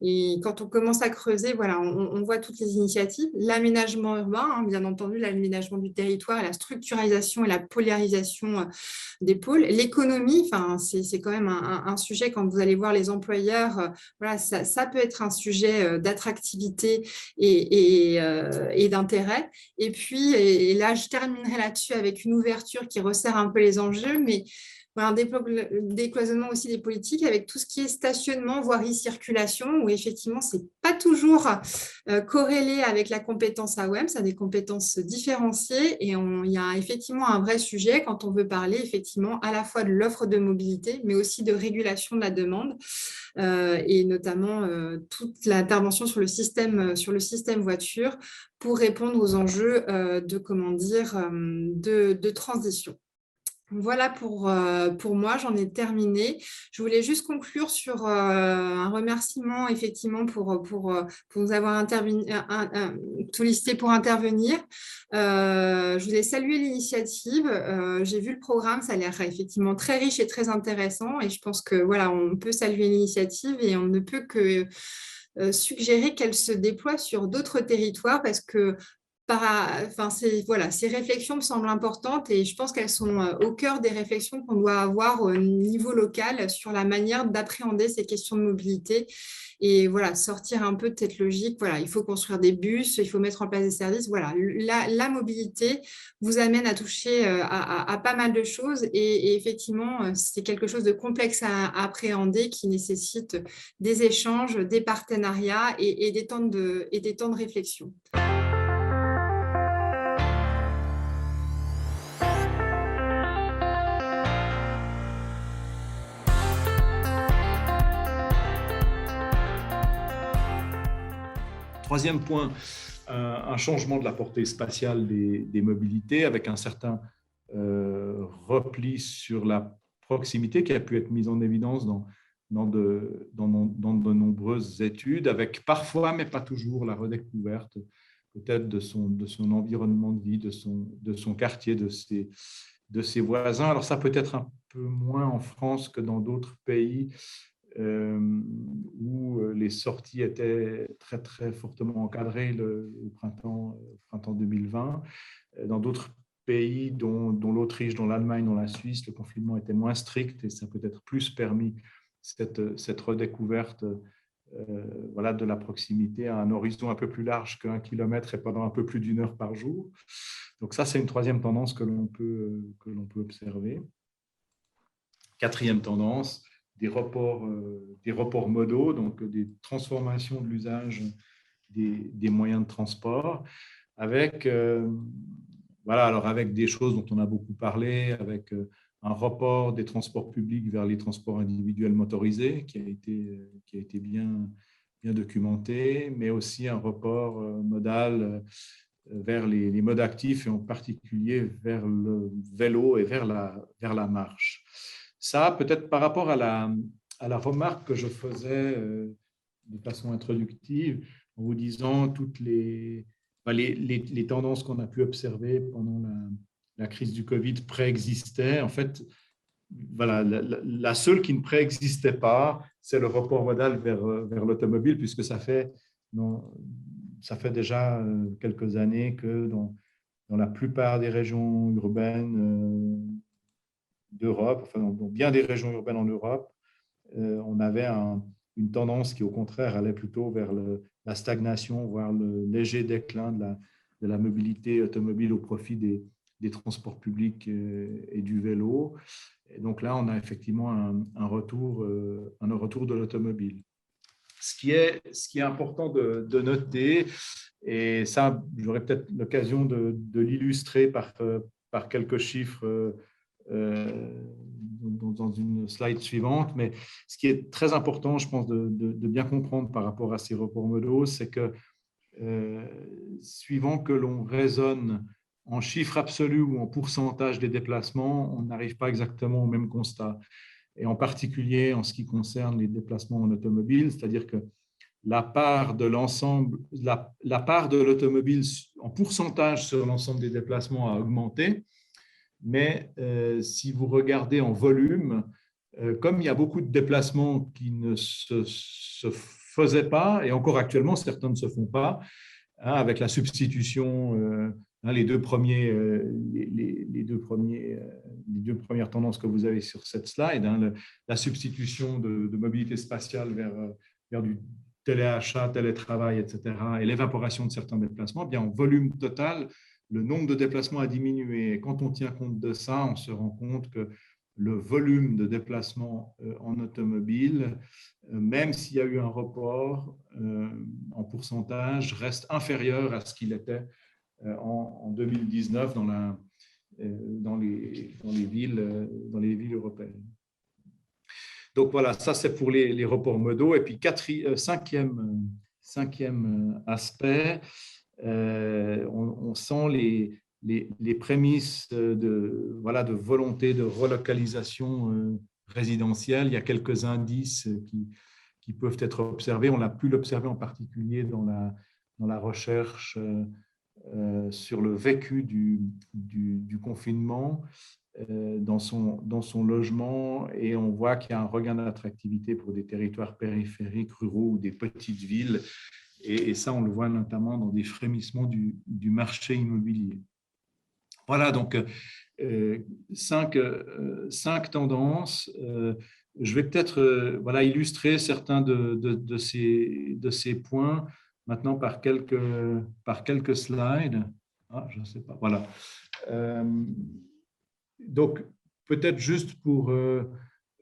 Et quand on commence à creuser, voilà, on voit toutes les initiatives. L'aménagement urbain, bien entendu, l'aménagement du territoire et la structuralisation et la polarisation des pôles. L'économie, c'est quand même un sujet quand vous allez voir les employeurs voilà, ça peut être un sujet d'attractivité et d'intérêt. Et puis, et là, je terminerai là-dessus avec une ouverture qui resserre un peu les enjeux, mais un décloisonnement aussi des politiques avec tout ce qui est stationnement, voirie, circulation, où effectivement, ce n'est pas toujours corrélé avec la compétence AOM, ça a des compétences différenciées et il y a effectivement un vrai sujet quand on veut parler effectivement à la fois de l'offre de mobilité, mais aussi de régulation de la demande et notamment toute l'intervention sur le système voiture pour répondre aux enjeux de transition. Voilà pour moi, j'en ai terminé. Je voulais juste conclure sur un remerciement effectivement pour nous avoir sollicité pour intervenir. Je voulais saluer l'initiative. J'ai vu le programme, ça a l'air effectivement très riche et très intéressant et je pense que voilà, on peut saluer l'initiative et on ne peut que suggérer qu'elle se déploie sur d'autres territoires parce que ces réflexions me semblent importantes et je pense qu'elles sont au cœur des réflexions qu'on doit avoir au niveau local sur la manière d'appréhender ces questions de mobilité et voilà, sortir un peu de cette logique. Voilà, il faut construire des bus, il faut mettre en place des services. Voilà, la mobilité vous amène à toucher à pas mal de choses et effectivement, c'est quelque chose de complexe à appréhender qui nécessite des échanges, des partenariats et des temps de réflexion. Troisième point, un changement de la portée spatiale des mobilités avec un certain repli sur la proximité qui a pu être mise en évidence dans de nombreuses études, avec parfois, mais pas toujours, la redécouverte peut-être de son environnement de vie, de son quartier, de ses voisins. Alors ça peut être un peu moins en France que dans d'autres pays, où les sorties étaient très, très fortement encadrées au printemps 2020. Dans d'autres pays, dont l'Autriche, dont l'Allemagne, dont la Suisse, le confinement était moins strict et ça a peut-être plus permis cette redécouverte de la proximité à un horizon un peu plus large qu'1 kilomètre et pendant un peu plus d'1 heure par jour. Donc ça, c'est une troisième tendance que l'on peut observer. Quatrième tendance, des reports modaux, donc des transformations de l'usage des moyens de transport, avec des choses dont on a beaucoup parlé, avec un report des transports publics vers les transports individuels motorisés qui a été bien documenté, mais aussi un report modal vers les modes actifs et en particulier vers le vélo et vers la marche. Ça, peut-être par rapport à la remarque que je faisais de façon introductive, en vous disant toutes les tendances qu'on a pu observer pendant la crise du Covid préexistaient. En fait, voilà, la seule qui ne préexistait pas, c'est le report modal vers l'automobile, puisque ça fait déjà quelques années que dans la plupart des régions urbaines d'Europe, enfin dans bien des régions urbaines en Europe, on avait une tendance qui, au contraire, allait plutôt vers la stagnation, voire le léger déclin de la mobilité automobile au profit des transports publics et du vélo. Et donc là, on a effectivement un retour de l'automobile. Ce qui est important de noter, et ça, j'aurai peut-être l'occasion de l'illustrer par quelques chiffres dans une slide suivante, mais ce qui est très important, je pense, de bien comprendre par rapport à ces reports modaux, c'est que suivant que l'on raisonne en chiffres absolus ou en pourcentage des déplacements, on n'arrive pas exactement au même constat. Et en particulier en ce qui concerne les déplacements en automobile, c'est-à-dire que la part de l'automobile en pourcentage sur l'ensemble des déplacements a augmenté. Mais si vous regardez en volume, comme il y a beaucoup de déplacements qui ne se faisaient pas, et encore actuellement, certains ne se font pas, avec la substitution, les deux premières tendances que vous avez sur cette slide, la substitution de mobilité spatiale vers du téléachat, télétravail, etc., et l'évaporation de certains déplacements, bien, en volume total, le nombre de déplacements a diminué. Et quand on tient compte de ça, on se rend compte que le volume de déplacements en automobile, même s'il y a eu un report en pourcentage, reste inférieur à ce qu'il était en 2019 dans les villes européennes. Donc voilà, ça c'est pour les reports modaux. Et puis cinquième aspect, on sent les prémices de volonté de relocalisation résidentielle. Il y a quelques indices qui peuvent être observés. On a pu l'observer en particulier dans la recherche sur le vécu du confinement dans son logement, et on voit qu'il y a un regain d'attractivité pour des territoires périphériques, ruraux ou des petites villes. Et ça, on le voit notamment dans des frémissements du marché immobilier. Voilà, donc cinq tendances. Je vais peut-être illustrer certains de ces points maintenant par quelques slides. Ah, je ne sais pas. Voilà. Donc, peut-être juste pour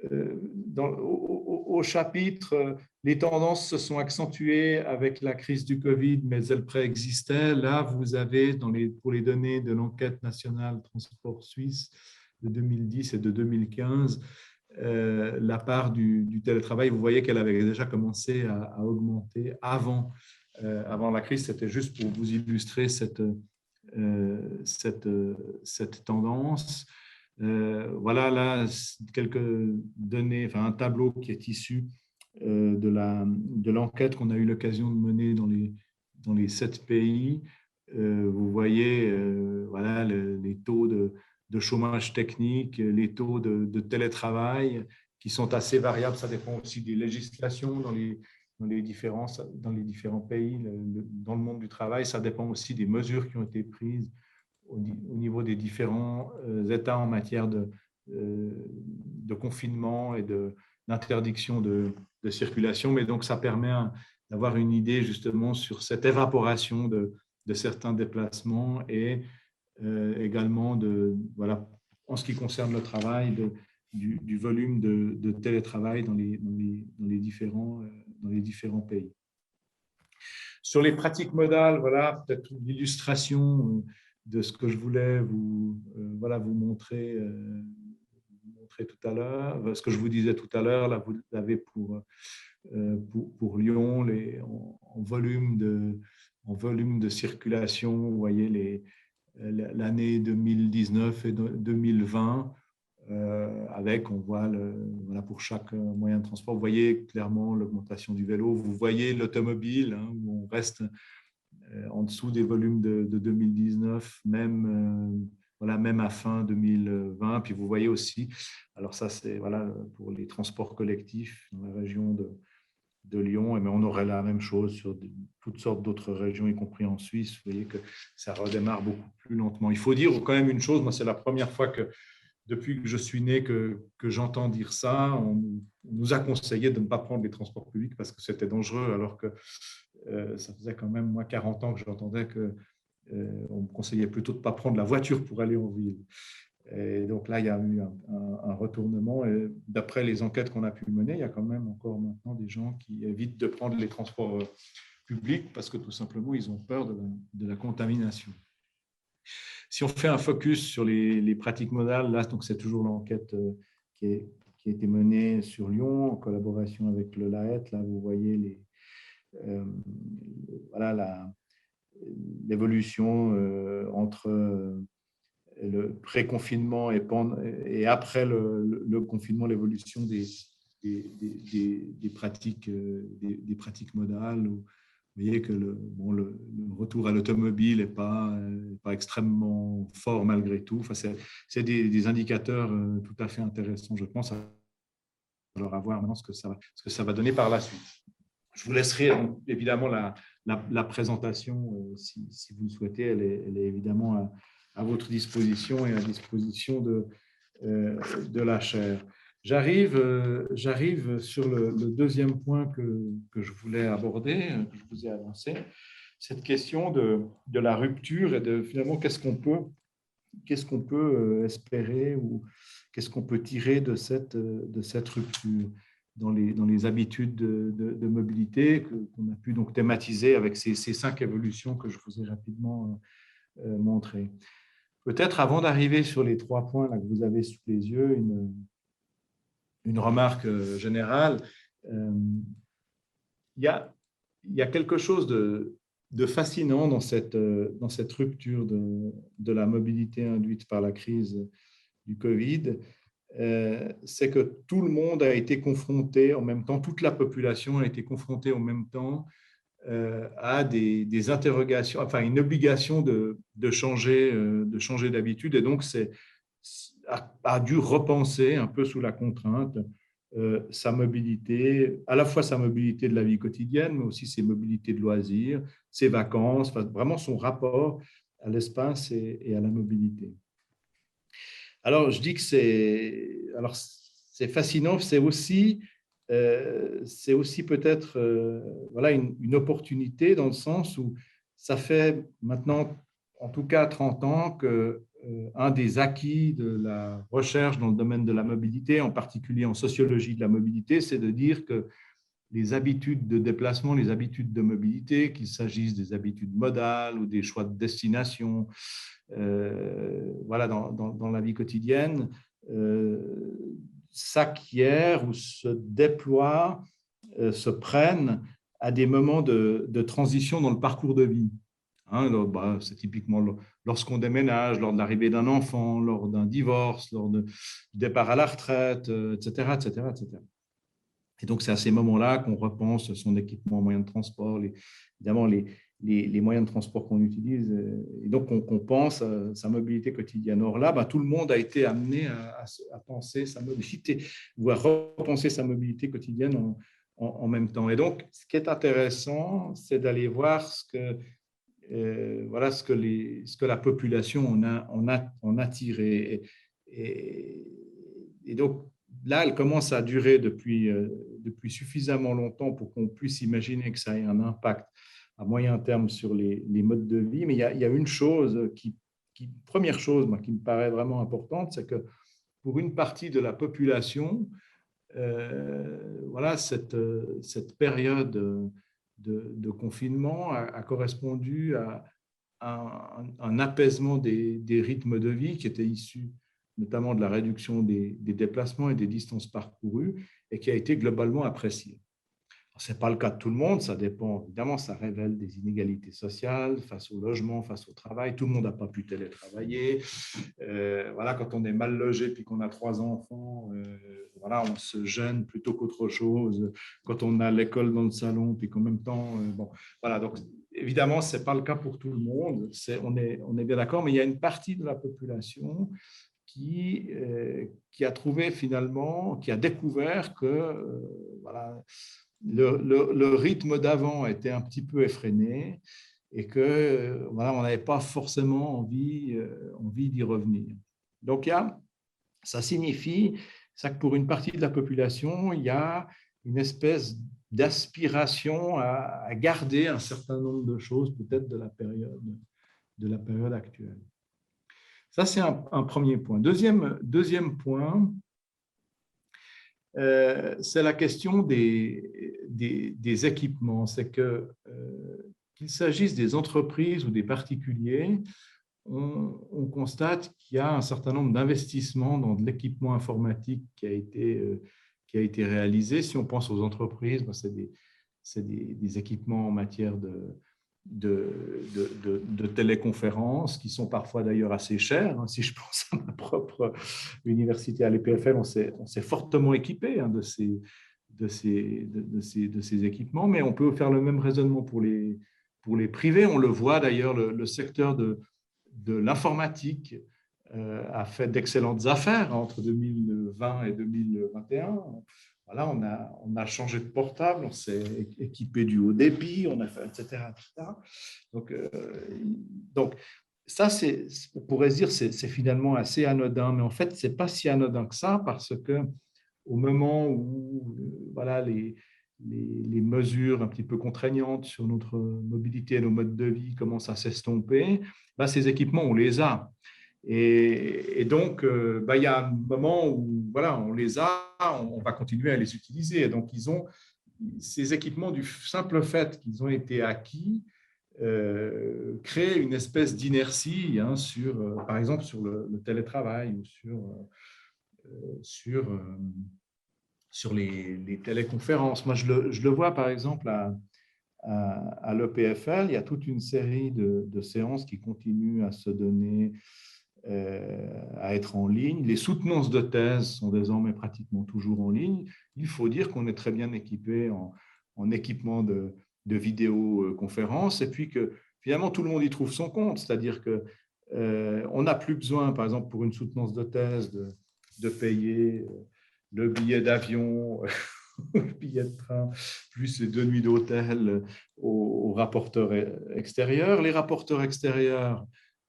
au chapitre, les tendances se sont accentuées avec la crise du Covid, mais elles préexistaient. Là, vous avez, pour les données de l'enquête nationale transport suisse de 2010 et de 2015, la part du télétravail. Vous voyez qu'elle avait déjà commencé à augmenter avant la crise. C'était juste pour vous illustrer cette tendance. Voilà là quelques données, enfin un tableau qui est issu de l'enquête qu'on a eu l'occasion de mener dans les 7 pays. Vous voyez voilà, les taux de chômage technique, les taux de télétravail qui sont assez variables. Ça dépend aussi des législations dans les différents pays dans le monde du travail. Ça dépend aussi des mesures qui ont été prises au niveau des différents États en matière de confinement et d'interdiction de circulation. Mais donc, ça permet d'avoir une idée justement sur cette évaporation de certains déplacements et également en ce qui concerne le travail, du volume de télétravail dans les différents pays. Sur les pratiques modales, voilà peut-être une illustration de ce que je voulais vous montrer tout à l'heure, ce que je vous disais tout à l'heure. Là, vous l'avez pour Lyon, en volume de circulation. Vous voyez l'année 2019 et 2020, on voit pour chaque moyen de transport, vous voyez clairement l'augmentation du vélo. Vous voyez l'automobile, où on reste en dessous des volumes de 2019, même à fin 2020. Puis vous voyez aussi, alors ça c'est pour les transports collectifs dans la région de Lyon, mais on aurait la même chose sur toutes sortes d'autres régions, y compris en Suisse. Vous voyez que ça redémarre beaucoup plus lentement. Il faut dire quand même une chose, moi c'est la première fois depuis que je suis né que j'entends dire ça. On nous a conseillé de ne pas prendre les transports publics parce que c'était dangereux, alors que ça faisait quand même 40 ans que j'entendais qu'on me conseillait plutôt de ne pas prendre la voiture pour aller en ville. Et donc là, il y a eu un retournement. Et d'après les enquêtes qu'on a pu mener, il y a quand même encore maintenant des gens qui évitent de prendre les transports publics parce que tout simplement, ils ont peur de la contamination. Si on fait un focus sur les pratiques modales, là, c'est toujours l'enquête qui a été menée sur Lyon en collaboration avec le LAET. Là, vous voyez l'évolution entre le pré-confinement et après le confinement, l'évolution des pratiques modales. Vous voyez que le retour à l'automobile n'est pas extrêmement fort malgré tout. Enfin, c'est des indicateurs tout à fait intéressants, je pense. Alors, à voir maintenant ce que ça va donner par la suite. Je vous laisserai évidemment la présentation si vous le souhaitez. Elle est évidemment à votre disposition et à disposition de la chaire. J'arrive sur le deuxième point que je voulais aborder, que je vous ai annoncé, cette question de la rupture et de finalement qu'est-ce qu'on peut espérer ou qu'est-ce qu'on peut tirer de cette rupture dans les habitudes de mobilité qu'on a pu donc thématiser avec ces 5 évolutions que je vous ai rapidement montrées. Peut-être avant d'arriver sur les 3 points là, que vous avez sous les yeux, une remarque générale. Il y a quelque chose de fascinant dans cette rupture de la mobilité induite par la crise du Covid. C'est que tout le monde a été confronté en même temps, toute la population a été confrontée en même temps à des interrogations, enfin une obligation de changer d'habitude, et donc a dû repenser un peu sous la contrainte sa mobilité, à la fois sa mobilité de la vie quotidienne, mais aussi ses mobilités de loisirs, ses vacances, enfin, vraiment son rapport à l'espace et à la mobilité. Alors, je dis que c'est fascinant, c'est aussi peut-être voilà, une opportunité dans le sens où ça fait maintenant, en tout cas 30 ans, que un des acquis de la recherche dans le domaine de la mobilité, en particulier en sociologie de la mobilité, c'est de dire que les habitudes de déplacement, les habitudes de mobilité, qu'il s'agisse des habitudes modales ou des choix de destination, voilà, dans la vie quotidienne, s'acquièrent ou se déploient, se prennent à des moments de transition dans le parcours de vie. C'est typiquement lorsqu'on déménage, lors de l'arrivée d'un enfant, lors d'un divorce, lors du départ à la retraite, etc., etc., etc. Et donc, c'est à ces moments-là qu'on repense son équipement en moyens de transport, évidemment les moyens de transport qu'on utilise, et donc on pense à sa mobilité quotidienne. Or là, tout le monde a été amené à penser sa mobilité ou à repenser sa mobilité quotidienne en même temps. Et donc, ce qui est intéressant, c'est d'aller voir ce que la population en a tiré. Et donc, là, elle commence à durer depuis suffisamment longtemps pour qu'on puisse imaginer que ça ait un impact à moyen terme sur les modes de vie. Mais il y a une chose première chose moi, qui me paraît vraiment importante, c'est que pour une partie de la population, voilà, cette période de confinement a correspondu à un apaisement des rythmes de vie qui étaient issus notamment de la réduction des déplacements et des distances parcourues, et qui a été globalement apprécié. Ce n'est pas le cas de tout le monde, ça dépend, évidemment, ça révèle des inégalités sociales face au logement, face au travail. Tout le monde n'a pas pu télétravailler. Voilà, quand on est mal logé puis qu'on a 3 enfants, voilà, on se gêne plutôt qu'autre chose. Quand on a l'école dans le salon, puis qu'en même temps, bon, voilà, donc évidemment, ce n'est pas le cas pour tout le monde, on est bien d'accord, mais il y a une partie de la population qui a trouvé finalement, qui a découvert que voilà, le rythme d'avant était un petit peu effréné et que voilà, on n'avait pas forcément envie d'y revenir. Donc, ça signifie ça que pour une partie de la population, il y a une espèce d'aspiration à garder un certain nombre de choses, peut-être de la période actuelle. Ça, c'est un premier point. Deuxième point, c'est la question des équipements. C'est qu'il s'agisse des entreprises ou des particuliers, on constate qu'il y a un certain nombre d'investissements dans de l'équipement informatique qui a été réalisé. Si on pense aux entreprises, c'est des équipements en matière de téléconférences qui sont parfois d'ailleurs assez chers. Si je pense à ma propre université à l'EPFL, on s'est fortement équipé de ces équipements, mais on peut faire le même raisonnement pour les privés. On le voit d'ailleurs, le secteur de l'informatique a fait d'excellentes affaires entre 2020 et 2021. Voilà, on a changé de portable, on s'est équipé du haut débit, on a fait, etc. Donc ça, on pourrait se dire c'est finalement assez anodin, mais en fait, ce n'est pas si anodin que ça, parce que au moment où voilà, les mesures un petit peu contraignantes sur notre mobilité et nos modes de vie commencent à s'estomper, ces équipements, on les a. Et donc, il y a un moment où voilà, on les a, on va continuer à les utiliser. Et donc, ils ont ces équipements, du simple fait qu'ils ont été acquis, créent une espèce d'inertie par exemple, sur le télétravail ou sur les téléconférences. Moi, je le vois, par exemple, à l'EPFL, il y a toute une série de séances qui continuent à se donner, à être en ligne. Les soutenances de thèse sont désormais pratiquement toujours en ligne. Il faut dire qu'on est très bien équipé en équipement de vidéoconférence, et puis que finalement tout le monde y trouve son compte. C'est-à-dire qu'on n'a plus besoin, par exemple, pour une soutenance de thèse, de payer le billet d'avion, le billet de train, plus les 2 nuits d'hôtel aux rapporteurs extérieurs. Les rapporteurs extérieurs,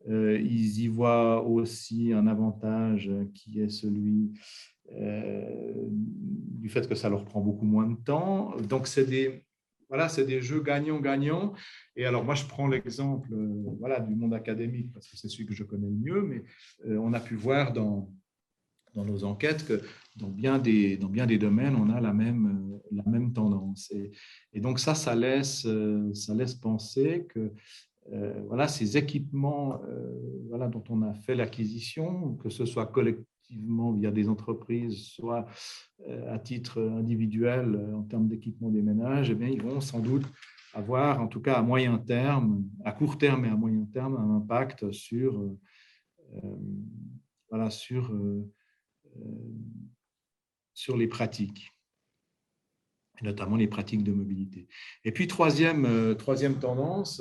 ils y voient aussi un avantage qui est celui du fait que ça leur prend beaucoup moins de temps. Donc, c'est des jeux gagnants-gagnants. Et alors, moi, je prends l'exemple du monde académique parce que c'est celui que je connais le mieux, mais on a pu voir dans nos enquêtes que dans bien des domaines, on a la même tendance. Et donc, ça laisse penser que ces équipements dont on a fait l'acquisition, que ce soit collectivement via des entreprises, soit à titre individuel en termes d'équipement des ménages, ils vont sans doute avoir, en tout cas à moyen terme, à court terme et à moyen terme, un impact sur les pratiques, notamment les pratiques de mobilité. Et puis, troisième tendance,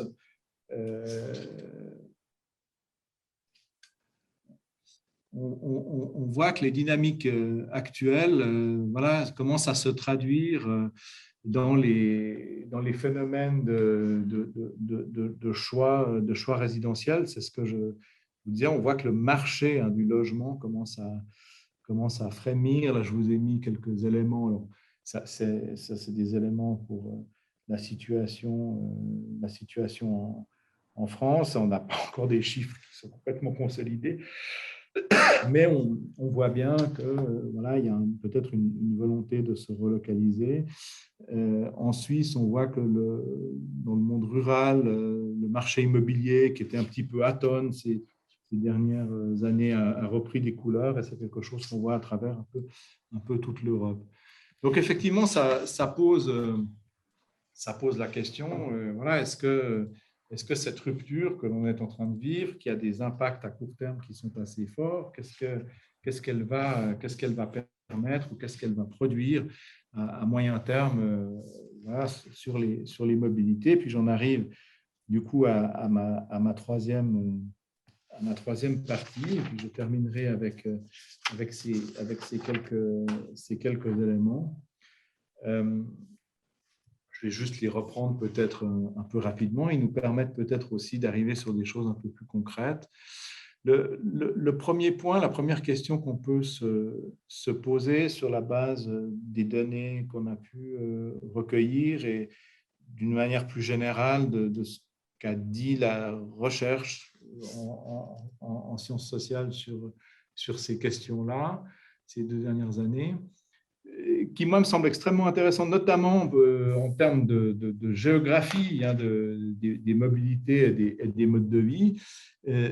on voit que les dynamiques actuelles commencent à se traduire dans les phénomènes de choix résidentiels. C'est ce que je vous disais. On voit que le marché du logement commence à frémir. Là, je vous ai mis quelques éléments. Alors, c'est des éléments pour la situation en France. On n'a pas encore des chiffres qui sont complètement consolidés, mais on voit bien que il y a peut-être une volonté de se relocaliser. En Suisse, on voit que dans le monde rural, le marché immobilier qui était un petit peu atone ces dernières années a repris des couleurs, et c'est quelque chose qu'on voit à travers un peu toute l'Europe. Donc effectivement, ça pose la question, est-ce que cette rupture que l'on est en train de vivre, qui a des impacts à court terme qui sont assez forts, qu'est-ce qu'elle va permettre ou qu'est-ce qu'elle va produire à moyen terme sur les mobilités. Puis j'en arrive du coup à ma troisième partie, et puis je terminerai avec ces quelques éléments. Je vais juste les reprendre peut-être un peu rapidement. Ils nous permettent peut-être aussi d'arriver sur des choses un peu plus concrètes. Le premier point, la première question qu'on peut se poser sur la base des données qu'on a pu recueillir et d'une manière plus générale de ce qu'a dit la recherche en sciences sociales sur ces questions-là, ces 2 dernières années, qui, moi, me semble extrêmement intéressant, notamment en termes de géographie des mobilités et des modes de vie,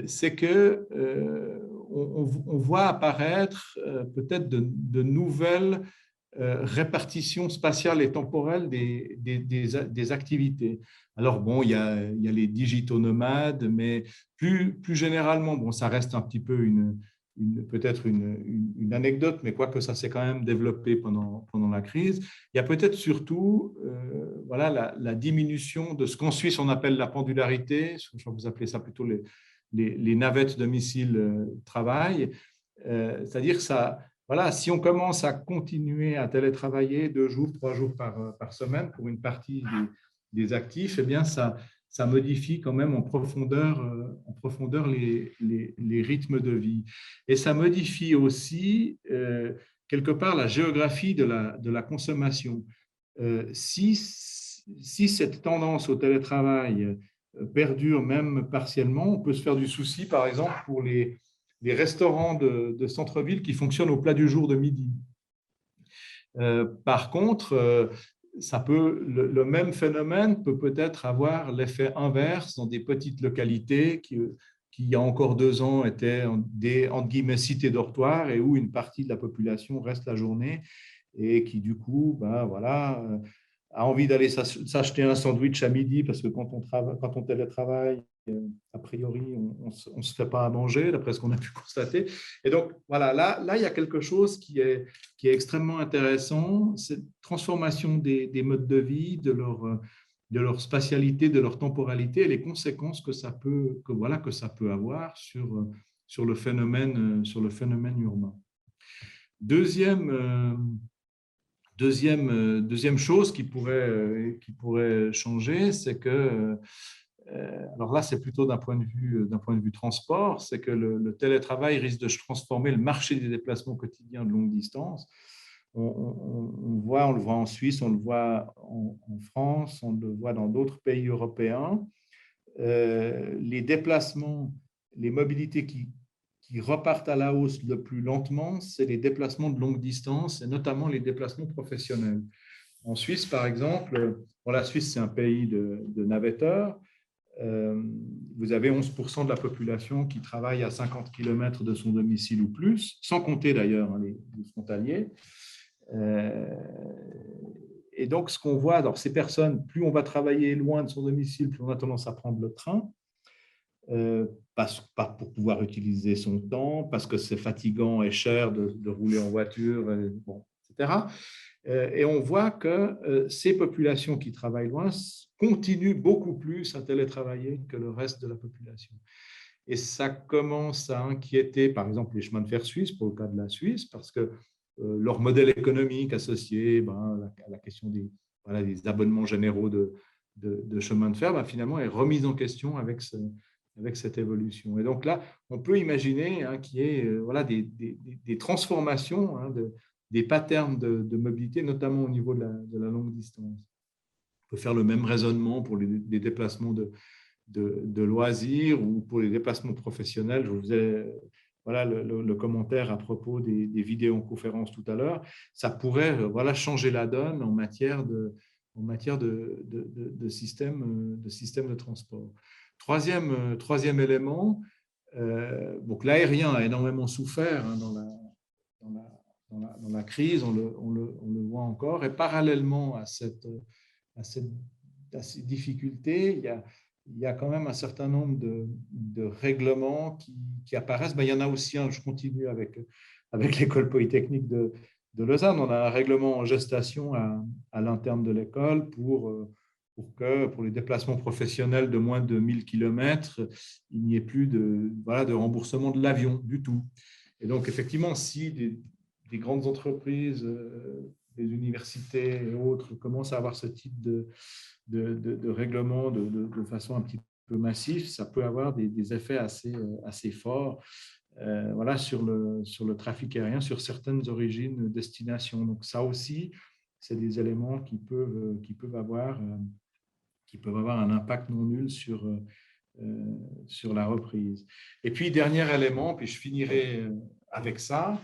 c'est qu'on voit apparaître peut-être de nouvelles répartitions spatiales et temporelles des activités. Alors, bon, il y a les digito-nomades, mais plus généralement, ça reste un petit peu peut-être une anecdote, mais quoique ça s'est quand même développé pendant la crise. Il y a peut-être surtout la diminution de ce qu'en Suisse on appelle la pendularité, je crois que vous appelez ça plutôt les navettes domicile-travail, c'est-à-dire ça. Voilà, si on commence à continuer à télétravailler 2 jours, 3 jours par semaine pour une partie des actifs, eh bien ça modifie quand même en profondeur les rythmes de vie. Et ça modifie aussi quelque part la géographie de la consommation. Si cette tendance au télétravail perdure même partiellement, on peut se faire du souci, par exemple, pour les restaurants de centre-ville qui fonctionnent au plat du jour de midi. Par contre, le même phénomène peut peut-être avoir l'effet inverse dans des petites localités qui, il y a encore 2 ans, étaient des, entre guillemets, cités dortoirs et où une partie de la population reste la journée et qui, du coup, a envie d'aller s'acheter un sandwich à midi parce que quand on télétravaille, a priori, on ne se fait pas à manger, d'après ce qu'on a pu constater. Et donc, voilà, là, il y a quelque chose qui est extrêmement intéressant, cette transformation des modes de vie, de leur spatialité, de leur temporalité et les conséquences que ça peut avoir sur le phénomène urbain. Deuxième chose qui pourrait changer, c'est que, alors là, c'est plutôt d'un point de vue transport, c'est que le télétravail risque de transformer le marché des déplacements quotidiens de longue distance. On le voit en Suisse, on le voit en France, on le voit dans d'autres pays européens. Les déplacements, les mobilités qui repartent à la hausse le plus lentement, c'est les déplacements de longue distance et notamment les déplacements professionnels. En Suisse, par exemple, la Suisse, c'est un pays de navetteurs. Vous avez 11% de la population qui travaille à 50 km de son domicile ou plus, sans compter d'ailleurs les frontaliers. Et donc, ce qu'on voit, alors ces personnes, plus on va travailler loin de son domicile, plus on a tendance à prendre le train. Pas pour pouvoir utiliser son temps, parce que c'est fatigant et cher de rouler en voiture, etc. Et on voit que ces populations qui travaillent loin continuent beaucoup plus à télétravailler que le reste de la population. Et ça commence à inquiéter, par exemple, les chemins de fer suisses, pour le cas de la Suisse, parce que leur modèle économique associé à la question des abonnements généraux de chemins de fer, finalement, est remis en question avec cette évolution. Et donc là, on peut imaginer qu'il y ait des transformations, des patterns de mobilité, notamment au niveau de la longue distance. On peut faire le même raisonnement pour les déplacements de loisirs ou pour les déplacements professionnels. Je vous faisais le commentaire à propos des vidéoconférences tout à l'heure. Ça pourrait changer la donne en matière de système de transport. Troisième élément, donc l'aérien a énormément souffert dans la crise, on le voit encore, et parallèlement à ces difficultés, il y a quand même un certain nombre de règlements qui apparaissent. Il y en a aussi un, je continue avec l'école polytechnique de Lausanne, on a un règlement en gestation à l'interne de l'école pour les déplacements professionnels de moins de 1000 km, il n'y ait plus de remboursement de l'avion du tout. Et donc, effectivement, si des grandes entreprises, des universités et autres commencent à avoir ce type de règlement de façon un petit peu massive, ça peut avoir des effets assez forts sur le trafic aérien, sur certaines origines, destinations. Donc, ça aussi, c'est des éléments qui peuvent avoir un impact non nul sur la reprise. Et puis, dernier élément, puis je finirai avec ça,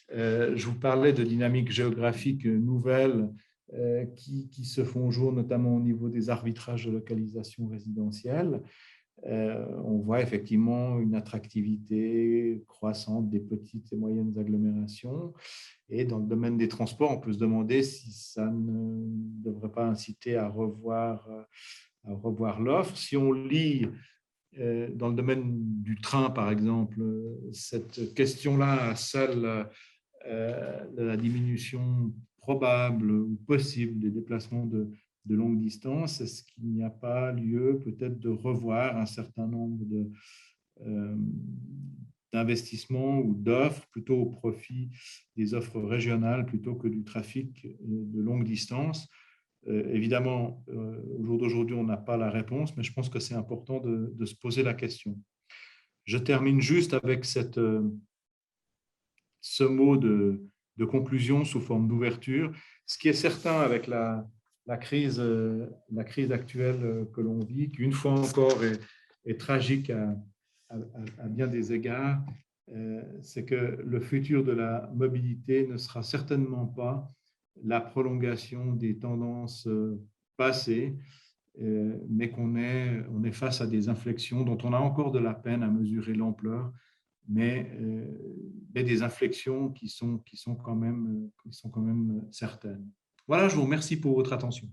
je vous parlais de dynamiques géographiques nouvelles qui se font jour, notamment au niveau des arbitrages de localisation résidentielle. On voit effectivement une attractivité croissante des petites et moyennes agglomérations. Et dans le domaine des transports, on peut se demander si ça ne devrait pas inciter à revoir l'offre. Si on lit dans le domaine du train, par exemple, cette question-là, celle de la diminution probable ou possible des déplacements de longue distance, est-ce qu'il n'y a pas lieu peut-être de revoir un certain nombre d'investissements ou d'offres plutôt au profit des offres régionales plutôt que du trafic de longue distance? Évidemment, au jour d'aujourd'hui, on n'a pas la réponse, mais je pense que c'est important de se poser la question. Je termine juste avec ce mot de conclusion sous forme d'ouverture. Ce qui est certain avec la crise actuelle que l'on vit, qui une fois encore est tragique à bien des égards, c'est que le futur de la mobilité ne sera certainement pas la prolongation des tendances passées, mais qu'on est face à des inflexions dont on a encore de la peine à mesurer l'ampleur, mais des inflexions qui sont quand même certaines. Voilà, je vous remercie pour votre attention.